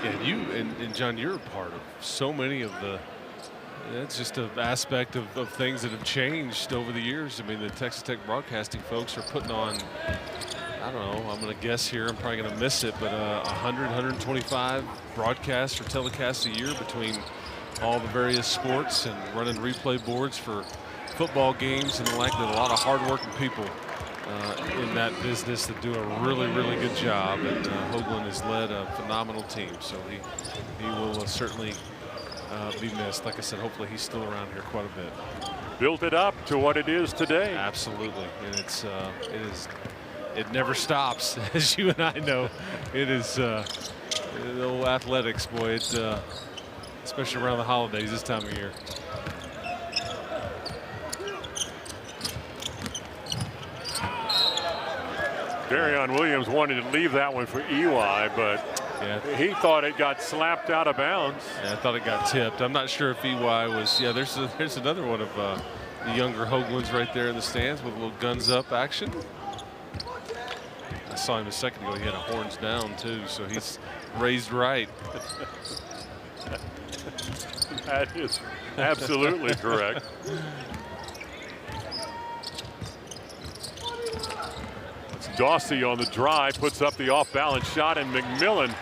Yeah, you and John, you're a part of so many of the. It's just an aspect of things that have changed over the years. I mean, the Texas Tech broadcasting folks are putting on, I don't know, I'm going to guess here, I'm probably going to miss it, but 100, 125 broadcasts or telecasts a year between all the various sports, and running replay boards for football games and the like. There's a lot of hardworking people in that business that do a really, really good job. And Hoagland has led a phenomenal team, so he will certainly be missed. Like I said, hopefully he's still around here quite a bit. Built it up to what it is today. Absolutely, and it never stops, as you and I know. It is old athletics, boy. It's especially around the holidays this time of year. Darion Williams wanted to leave that one for EY, but yeah, he thought it got slapped out of bounds. Yeah, I thought it got tipped. I'm not sure if EY was. Yeah, there's another one of the younger Hoaglands right there in the stands with a little guns up action. I saw him a second ago. He had a horns down too, so he's raised right. That is absolutely correct. Dawsey on the drive puts up the off-balance shot, and McMillan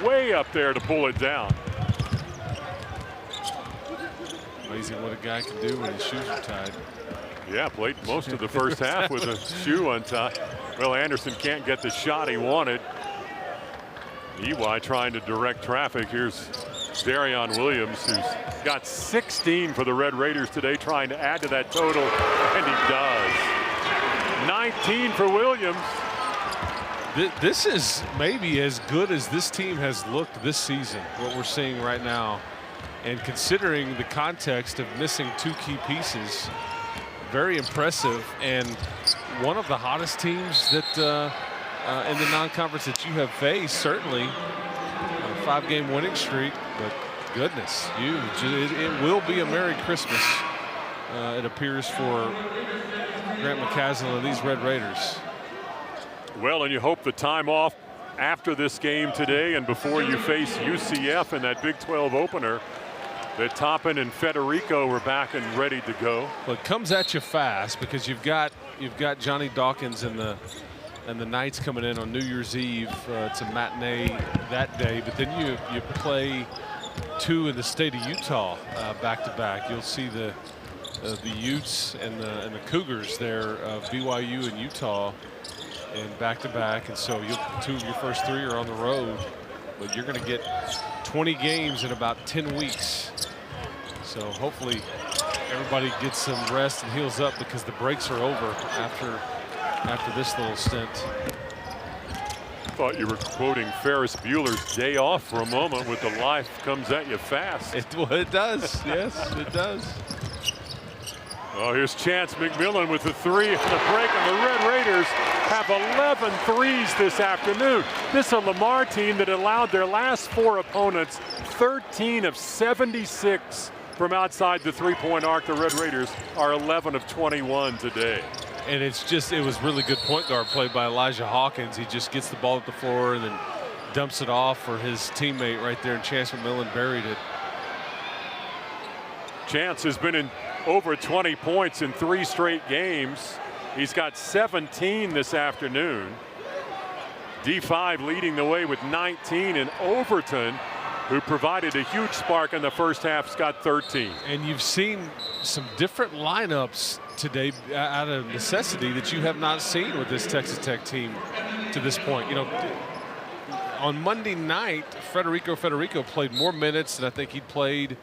way up there to pull it down. Amazing what a guy can do when his shoes are tied. Yeah, played most of the first half with a shoe untied. Well, Anderson can't get the shot he wanted. EY trying to direct traffic. Here's Darion Williams, who's got 16 for the Red Raiders today, trying to add to that total, and he does. 19 for Williams. This is maybe as good as this team has looked this season, what we're seeing right now. And considering the context of missing 2 key pieces, very impressive, and one of the hottest teams that in the non-conference that you have faced, certainly. A 5-game winning streak, but goodness, huge. It will be a Merry Christmas, it appears, for Grant McCaslin and these Red Raiders. Well, and you hope the time off after this game today and before you face UCF in that Big 12 opener, that Toppin and Federico were back and ready to go. Well, it comes at you fast because you've got Johnny Dawkins and the Knights coming in on New Year's Eve. It's a matinee that day, but then you play 2 in the state of Utah back to back. You'll see the Utes and the Cougars there, BYU and Utah, and back to back. And so 2 of your first 3 are on the road, but you're going to get 20 games in about 10 weeks. So hopefully everybody gets some rest and heals up, because the breaks are over after this little stint. Thought you were quoting Ferris Bueller's Day Off for a moment with the life comes at you fast. It does. Yes, it does. Oh, here's Chance McMillan with the 3 on the break, and the Red Raiders have 11 threes this afternoon. This is a Lamar team that allowed their last 4 opponents 13 of 76 from outside the 3-point arc. The Red Raiders are 11 of 21 today. And it was really good point guard play by Elijah Hawkins. He just gets the ball at the floor and then dumps it off for his teammate right there, and Chance McMillan buried it. Chance has been in over 20 points in 3 straight games. He's got 17 this afternoon. D5 leading the way with 19, and Overton, who provided a huge spark in the first half, has got 13. And you've seen some different lineups today out of necessity that you have not seen with this Texas Tech team to this point. You know, on Monday night, Federico played more minutes than I think he'd played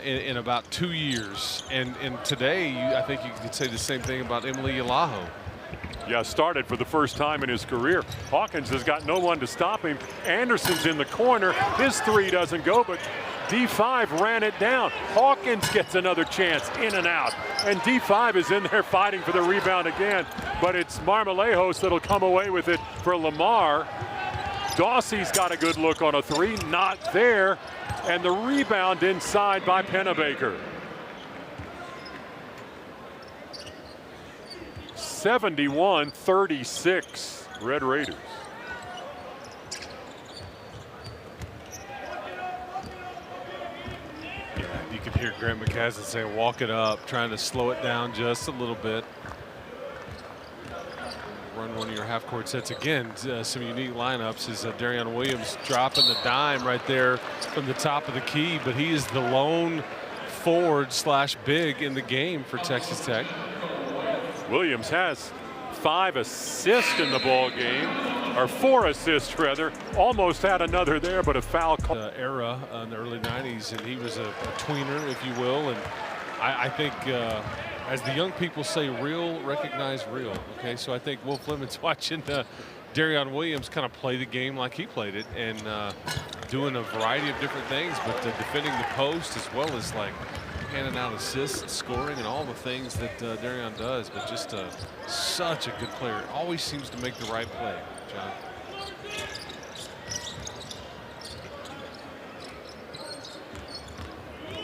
in about 2 years. And today, I think you could say the same thing about Emily Yalaho. Yeah, started for the first time in his career. Hawkins has got no one to stop him. Anderson's in the corner. His 3 doesn't go, but D5 ran it down. Hawkins gets another chance, in and out. And D5 is in there fighting for the rebound again. But it's Marmolejos that'll come away with it for Lamar. Dawsey's got a good look on a 3, not there. And the rebound inside by Pennebaker. 71-36, Red Raiders. Yeah, you can hear Grant McCaslin saying, walk it up, trying to slow it down just a little bit. Run one of your half-court sets again. Some unique lineups is Darion Williams dropping the dime right there from the top of the key, but he is the lone forward/big in the game for Texas Tech. Williams has 5 assists in the ball game, or 4 assists rather. Almost had another there, but a foul call. Era in the early 90s, and he was a tweener, if you will. And I think, as the young people say, real recognize real. Okay, so I think Will Fleming's watching Darion Williams kind of play the game like he played it, and doing a variety of different things, but defending the post as well as like handing out assists, scoring, and all the things that Darion does, but just such a good player. Always seems to make the right play, John.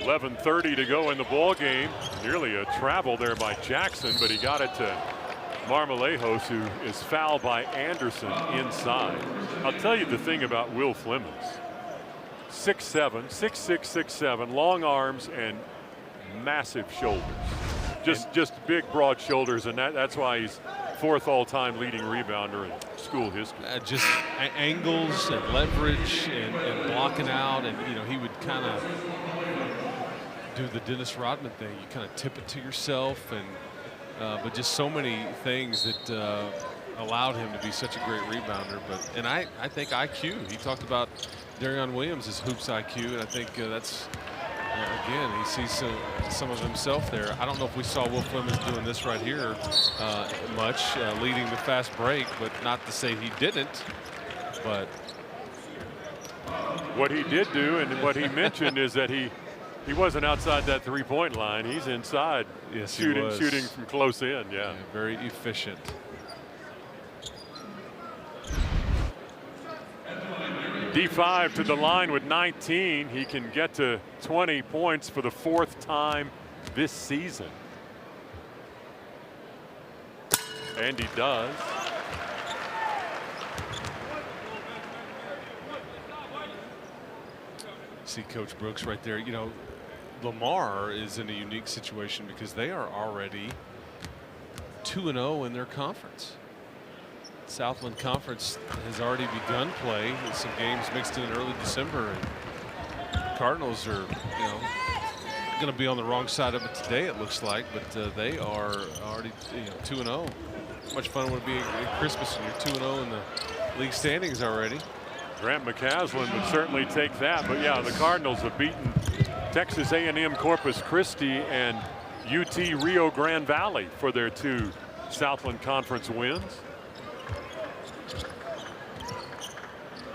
.11:30 to go in the ball game. Nearly a travel there by Jackson, but he got it to Marmolejos, who is fouled by Anderson inside. I'll tell you the thing about Will Flemings. 6'7", 6'6", 6'7", long arms and massive shoulders. Just big, broad shoulders, and that's why he's 4th all-time leading rebounder in school history. Just angles and leverage and blocking out, and he would kind of do the Dennis Rodman thing. You kind of tip it to yourself, and but just so many things that allowed him to be such a great rebounder. And I think IQ. He talked about Darion Williams' hoops IQ, and I think that's. Again, he sees some of himself there. I don't know if we saw Will Fleming doing this right here much, leading the fast break, but not to say he didn't. But what he did do, and what he mentioned, is that he wasn't outside that three-point line. He's inside, yes, shooting from close in. Yeah, very efficient. D5 to the line with 19. He can get to 20 points for the 4th time this season. And he does. See Coach Brooks right there. Lamar is in a unique situation because they are already 2-0 in their conference. Southland Conference has already begun play with some games mixed in early December, and Cardinals are, going to be on the wrong side of it today, it looks like, but they are already, 2-0. Much fun would it be at Christmas and you're 2-0 in the league standings already. Grant McCaslin would certainly take that, but yeah, the Cardinals have beaten Texas A&M Corpus Christi and UT Rio Grande Valley for their 2 Southland Conference wins.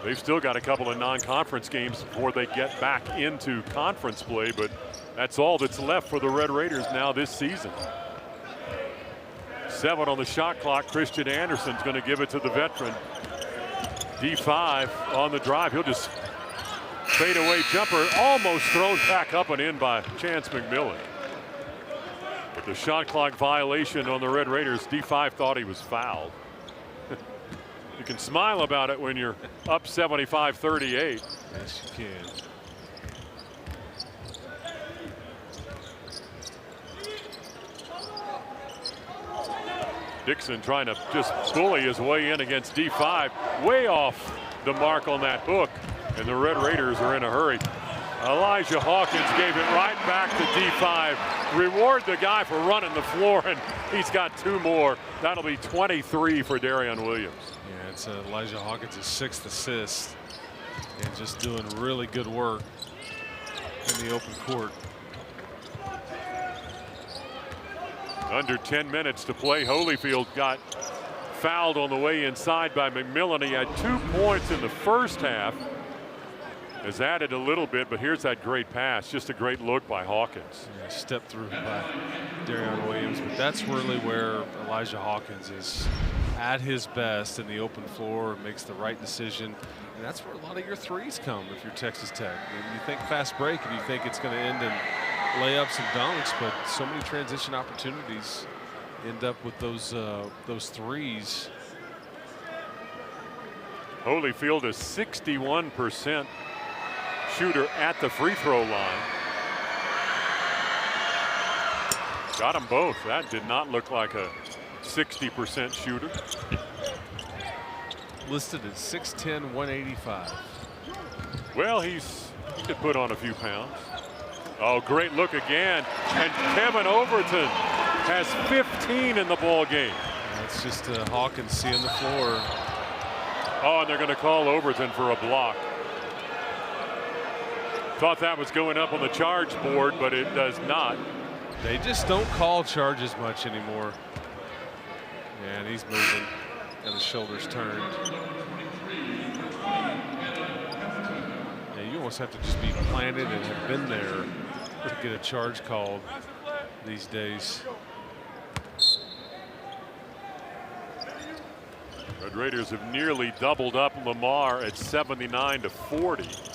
They've still got a couple of non-conference games before they get back into conference play, but that's all that's left for the Red Raiders now this season. 7 on the shot clock. Christian Anderson's going to give it to the veteran. D5 on the drive. He'll just fade away jumper, almost thrown back up and in by Chance McMillan. But the shot clock violation on the Red Raiders. D5 thought he was fouled. You can smile about it when you're up 75-38. Yes, you can. Dixon trying to just bully his way in against D5. Way off the mark on that hook. And the Red Raiders are in a hurry. Elijah Hawkins gave it right back to D5. Reward the guy for running the floor, and he's got 2 more. That'll be 23 for Darion Williams. Yeah, it's Elijah Hawkins' 6th assist, and just doing really good work in the open court. Under 10 minutes to play. Holyfield got fouled on the way inside by McMillan. He had 2 points in the first half. Has added a little bit, but here's that great pass. Just a great look by Hawkins. Yeah, step through by Darion Williams, but that's really where Elijah Hawkins is at his best in the open floor, makes the right decision, and that's where a lot of your threes come if you're Texas Tech. I mean, you think fast break and you think it's going to end in layups and dunks, but so many transition opportunities end up with those threes. Holyfield is 61% shooter at the free throw line. Got them both. That did not look like a 60% shooter. Listed at 6'10", 185. Well, he could put on a few pounds. Oh, great look again. And Kevin Overton has 15 in the ball game. That's just Hawkins seeing the floor. Oh, and they're going to call Overton for a block. Thought that was going up on the charge board, but it does not. They just don't call charges much anymore. Yeah, and he's moving, and his shoulders turned. Yeah, you almost have to just be planted and have been there to get a charge called these days. Red Raiders have nearly doubled up Lamar at 79-40.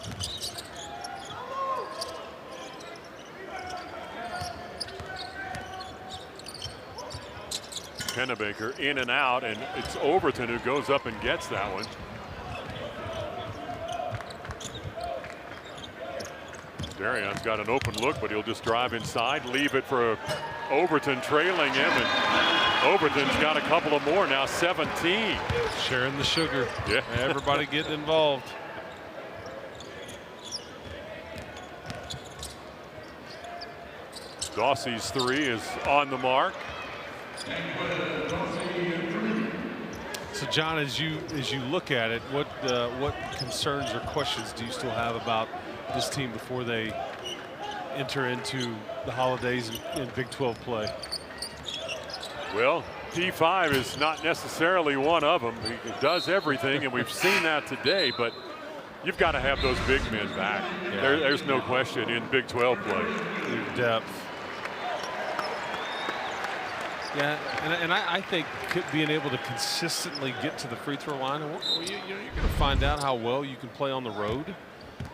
Pennebaker in and out, and it's Overton who goes up and gets that one. Darion's got an open look, but he'll just drive inside, leave it for Overton trailing him, and Overton's got a couple of more now, 17. Sharing the sugar. Yeah. Everybody getting involved. Dossie's three is on the mark. So, John, as you look at it, what concerns or questions do you still have about this team before they enter into the holidays in Big 12 play? Well, P5 is not necessarily one of them. He does everything, and we've seen that today, but you've got to have those big men back. Yeah. There's no question in Big 12 play. Depth. Yeah, and I think being able to consistently get to the free throw line, you're going to find out how well you can play on the road.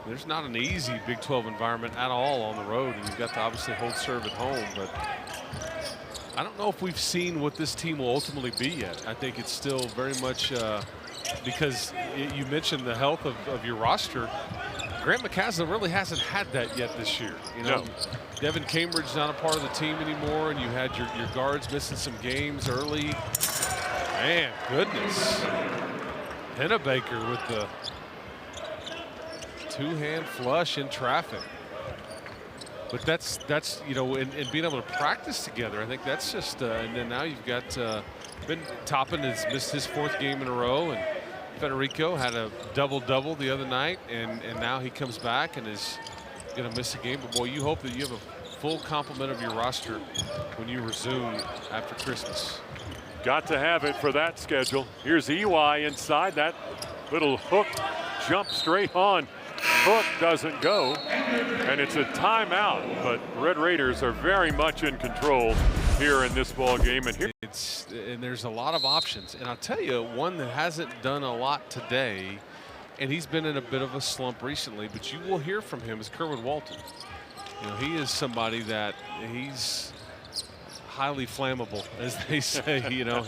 There's not an easy Big 12 environment at all on the road, and you've got to obviously hold serve at home. But I don't know if we've seen what this team will ultimately be yet. I think it's still very much because you mentioned the health of your roster. Grant McCaslin really hasn't had that yet this year. You know, no. Devin Cambridge's not a part of the team anymore, and you had your guards missing some games early. Man, goodness. Pennebaker with the two-hand flush in traffic. But that's you know, and being able to practice together, I think that's just and then now you've got Ben Toppin has missed his 4th game in a row, and Federico had a double-double the other night, and now he comes back and is going to miss a game. But boy, you hope that you have a full complement of your roster when you resume after Christmas. Got to have it for that schedule. Here's EY inside. That little hook jump straight on. Hook doesn't go, and it's a timeout. But Red Raiders are very much in control here in this ball game. And here and there's a lot of options. And I'll tell you, one that hasn't done a lot today, and he's been in a bit of a slump recently, but you will hear from him, is Kerwin Walton. You know, he is somebody that he's highly flammable, as they say. You know,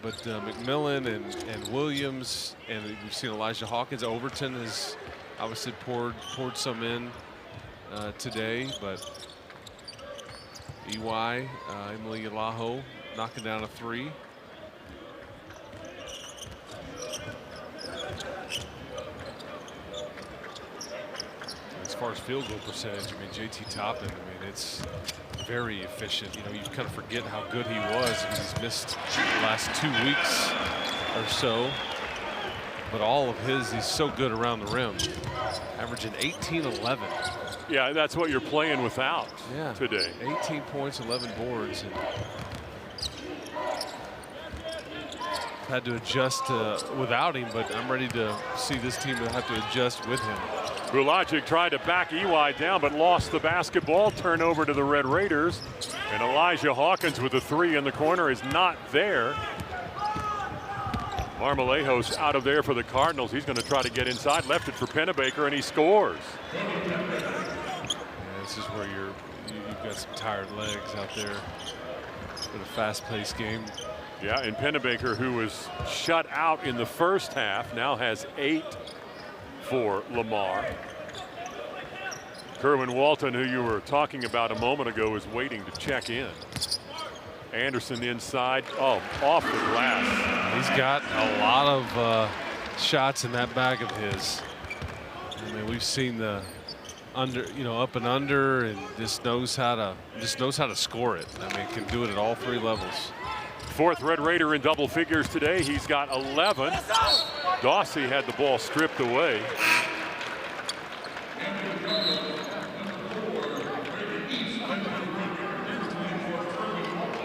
but McMillan and Williams, and we've seen Elijah Hawkins. Overton has obviously poured some in today, but EY, Emily Yalaho knocking down a 3. As far as field goal percentage, I mean, JT Toppin, I mean, it's very efficient. You know, you kind of forget how good he was because he's missed the last 2 weeks or so. But all of he's so good around the rim, averaging 18-11. yeah, that's what you're playing without today. 18 points, 11 boards. And had to adjust without him, but I'm ready to see this team have to adjust with him. Bulajic tried to back EY down, but lost the basketball. Turnover to the Red Raiders. And Elijah Hawkins with a 3 in the corner is not there. Marmolejo's out of there for the Cardinals. He's going to try to get inside. Left it for Pennebaker, and he scores. Yeah, this is where you've got some tired legs out there. Been a fast-paced game. Yeah, and Pennebaker, who was shut out in the first half, now has 8 for Lamar. Kerwin Walton, who you were talking about a moment ago, is waiting to check in. Anderson inside. Oh, off the glass. He's got a lot of shots in that bag of his. I mean, we've seen the under, you know, up and under, and just knows how to score it. I mean, can do it at all 3 levels. 4th Red Raider in double figures today. He's got 11. Dossie had the ball stripped away.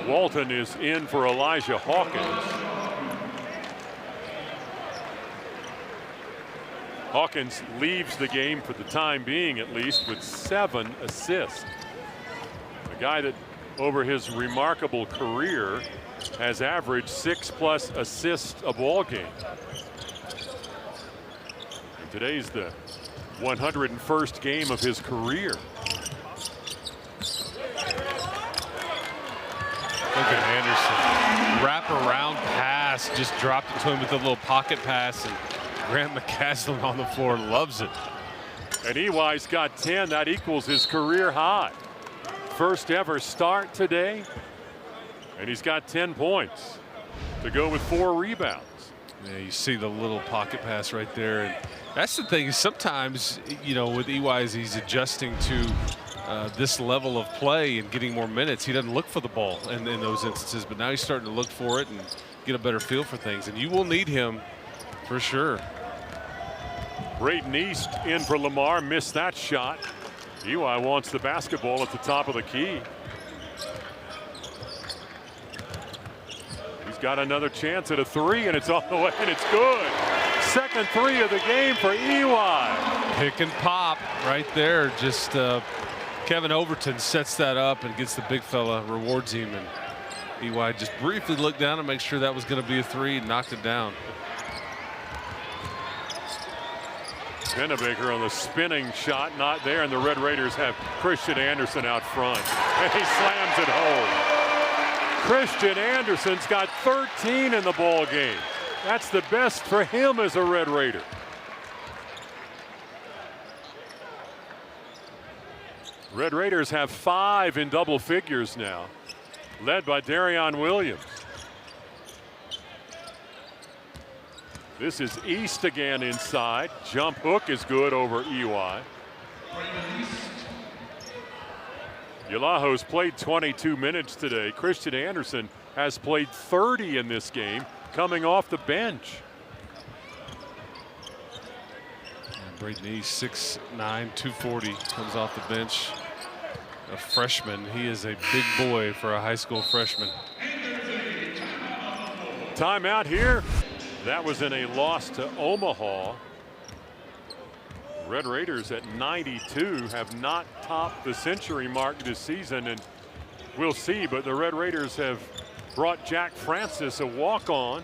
Walton is in for Elijah Hawkins. Hawkins leaves the game for the time being, at least, with 7 assists. A guy that over his remarkable career has averaged 6+ assists a ball game. And today's the 101st game of his career. Look at Anderson. Wrap around pass, just dropped it to him with a little pocket pass, and Grant McCaslin on the floor loves it. And EY's got 10. That equals his career high. First ever start today. And he's got 10 points to go with 4 rebounds. Yeah, you see the little pocket pass right there. And that's the thing is sometimes, you know, with EY as he's adjusting to this level of play and getting more minutes, he doesn't look for the ball in those instances. But now he's starting to look for it and get a better feel for things. And you will need him for sure. Braden East in for Lamar, missed that shot. EY wants the basketball at the top of the key. He's got another chance at a 3, and it's on the way, and it's good. Second 3 of the game for EY. Pick and pop right there. Just Kevin Overton sets that up and gets the big fella, rewards him, and EY just briefly looked down and make sure that was going to be a 3 and knocked it down. Pennebaker on the spinning shot, not there, and the Red Raiders have Christian Anderson out front, and he slams it home. Christian Anderson's got 13 in the ball game. That's the best for him as a Red Raider. Red Raiders have 5 in double figures now, led by Darion Williams. This is East again inside. Jump hook is good over EY. Yalaho's played 22 minutes today. Christian Anderson has played 30 in this game, coming off the bench. Braden East, 6'9", 240, comes off the bench. A freshman. He is a big boy for a high school freshman. Timeout here. That was in a loss to Omaha. Red Raiders at 92 have not topped the century mark this season, and we'll see. But the Red Raiders have brought Jack Francis, a walk-on,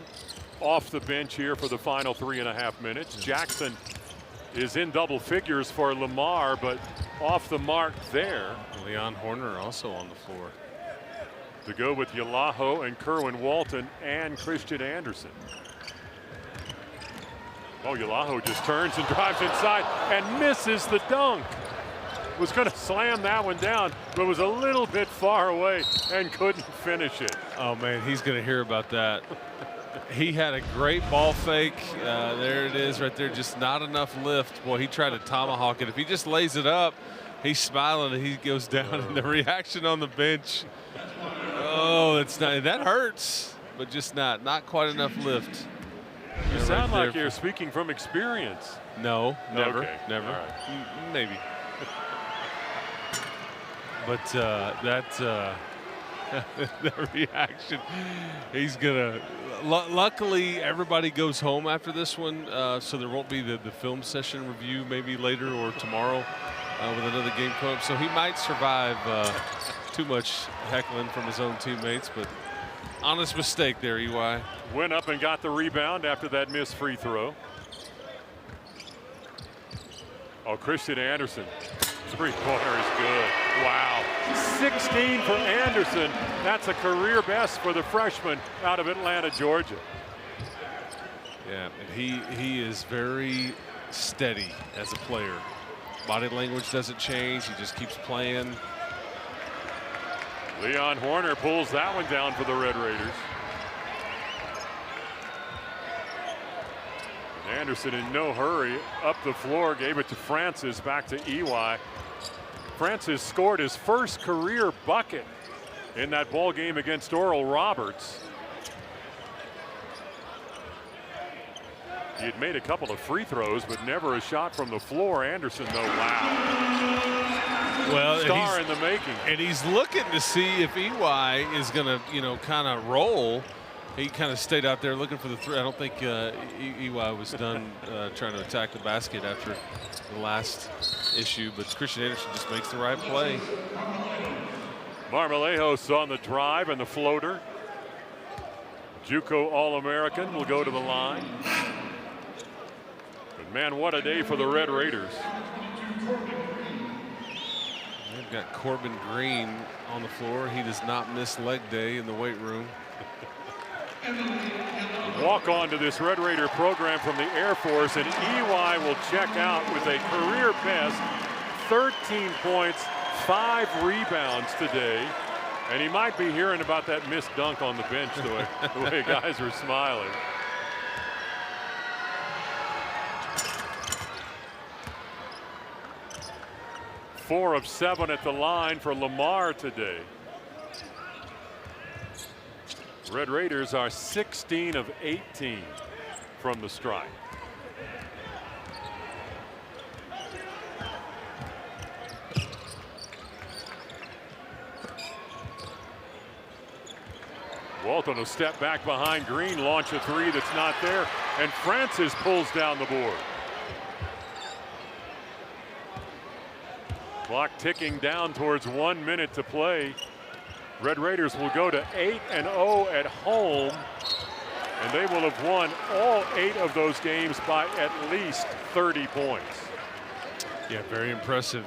off the bench here for the final 3.5 minutes. Jackson is in double figures for Lamar, but off the mark there. Leon Horner also on the floor. To go with Yalaho and Kerwin Walton and Christian Anderson. Oh, Yalaho just turns and drives inside and misses the dunk. Was going to slam that one down, but was a little bit far away and couldn't finish it. Oh, man, he's going to hear about that. He had a great ball fake. There it is right there, just not enough lift. Boy, he tried to tomahawk it. If he just lays it up, he's smiling and he goes down. And the reaction on the bench, oh, it's not, that hurts, but just not quite enough lift. You sound like you're speaking from experience. No, never, okay. never. Right. Maybe. But that reaction, he's gonna. Luckily, everybody goes home after this one, so there won't be the film session review maybe later or tomorrow with another game coming up. So he might survive too much heckling from his own teammates, but honest mistake there, EY. Went up and got the rebound after that missed free throw. Oh, Christian Anderson. Three-pointer is good. Wow. 16 for Anderson. That's a career best for the freshman out of Atlanta, Georgia. Yeah, and he is very steady as a player. Body language doesn't change. He just keeps playing. Leon Horner pulls that one down for the Red Raiders. And Anderson in no hurry up the floor, gave it to Francis, back to EY. Francis scored his first career bucket in that ball game against Oral Roberts. He had made a couple of free throws, but never a shot from the floor. Anderson, though, wow. Well, star in the making. And he's looking to see if EY is going to, kind of roll. He kind of stayed out there looking for the three. I don't think EY was done trying to attack the basket after the last issue, but Christian Anderson just makes the right play. Marmolejos on the drive and the floater. JUCO All-American will go to the line. But man, what a day for the Red Raiders. They've got Corbin Green on the floor. He does not miss leg day in the weight room. Walk on to this Red Raider program from the Air Force, and EY will check out with a career best 13 points, 5 rebounds today, And he might be hearing about that missed dunk on the bench, the way guys are smiling. Four of 7 at the line for Lamar today. Red Raiders are 16 of 18 from the stripe. Walton will step back behind Green, launch a three that's not there, and Francis pulls down the board. Clock ticking down towards 1 minute to play. Red Raiders will go to 8-0 at home, and they will have won all 8 of those games by at least 30 points. Yeah, very impressive.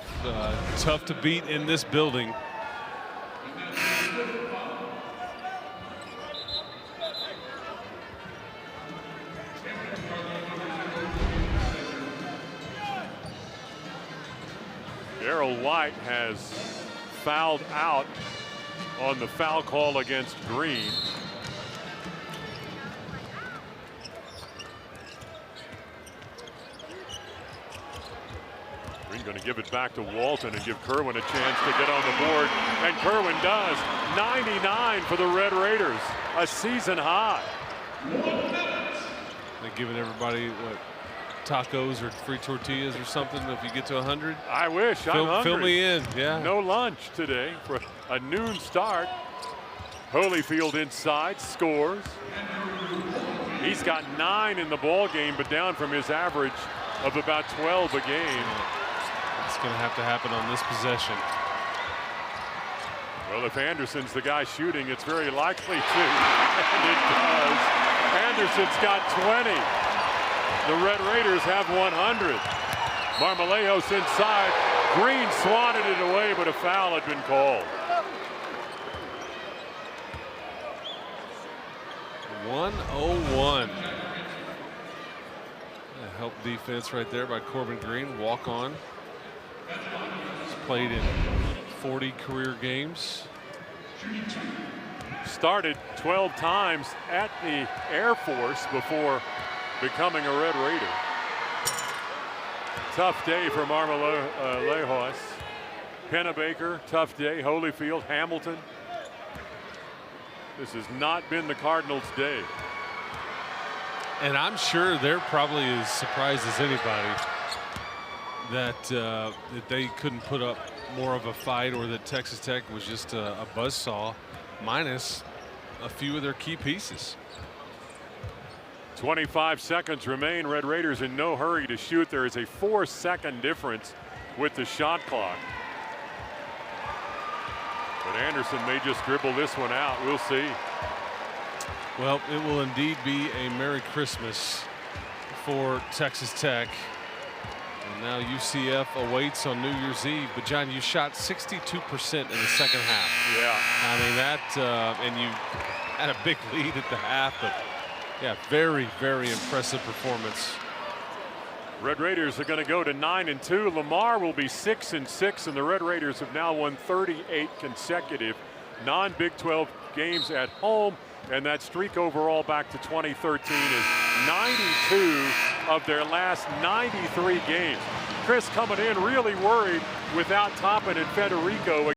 Tough to beat in this building. Darrell White has fouled out on the foul call against Green. Green going to give it back to Walton and give Kerwin a chance to get on the board, and Kerwin does. 99 for the Red Raiders, a season high. They're giving everybody what, tacos or free tortillas or something if you get to 100. I wish. I'm hungry. Fill me in. Yeah. No lunch today for a noon start. Holyfield inside scores. He's got 9 in the ball game, but down from his average of about 12 a game. It's going to have to happen on this possession. Well, if Anderson's the guy shooting, it's very likely to, and it does. Anderson's got 20. The Red Raiders have 100. Marmolejos inside. Green swatted it away, but a foul had been called. 101. Help defense right there by Corbin Green. Walk on. He's played in 40 career games. Started 12 times at the Air Force before becoming a Red Raider. Tough day for Marmolejos. Pennebaker, tough day. Holyfield, Hamilton. This has not been the Cardinals' day. And I'm sure they're probably as surprised as anybody that that they couldn't put up more of a fight, or that Texas Tech was just a buzzsaw, minus a few of their key pieces. 25 seconds remain. Red Raiders in no hurry to shoot. There is a 4-second difference with the shot clock. But Anderson may just dribble this one out. We'll see. Well, it will indeed be a Merry Christmas for Texas Tech. And now UCF awaits on New Year's Eve. But John, you shot 62% in the second half. Yeah. I mean that, and you had a big lead at the half, but yeah, very, very impressive performance. Red Raiders are going to go to 9-2. Lamar will be 6-6, and the Red Raiders have now won 38 consecutive non-Big 12 games at home, and that streak overall back to 2013 is 92 of their last 93 games. Chris coming in really worried without Toppin and Federico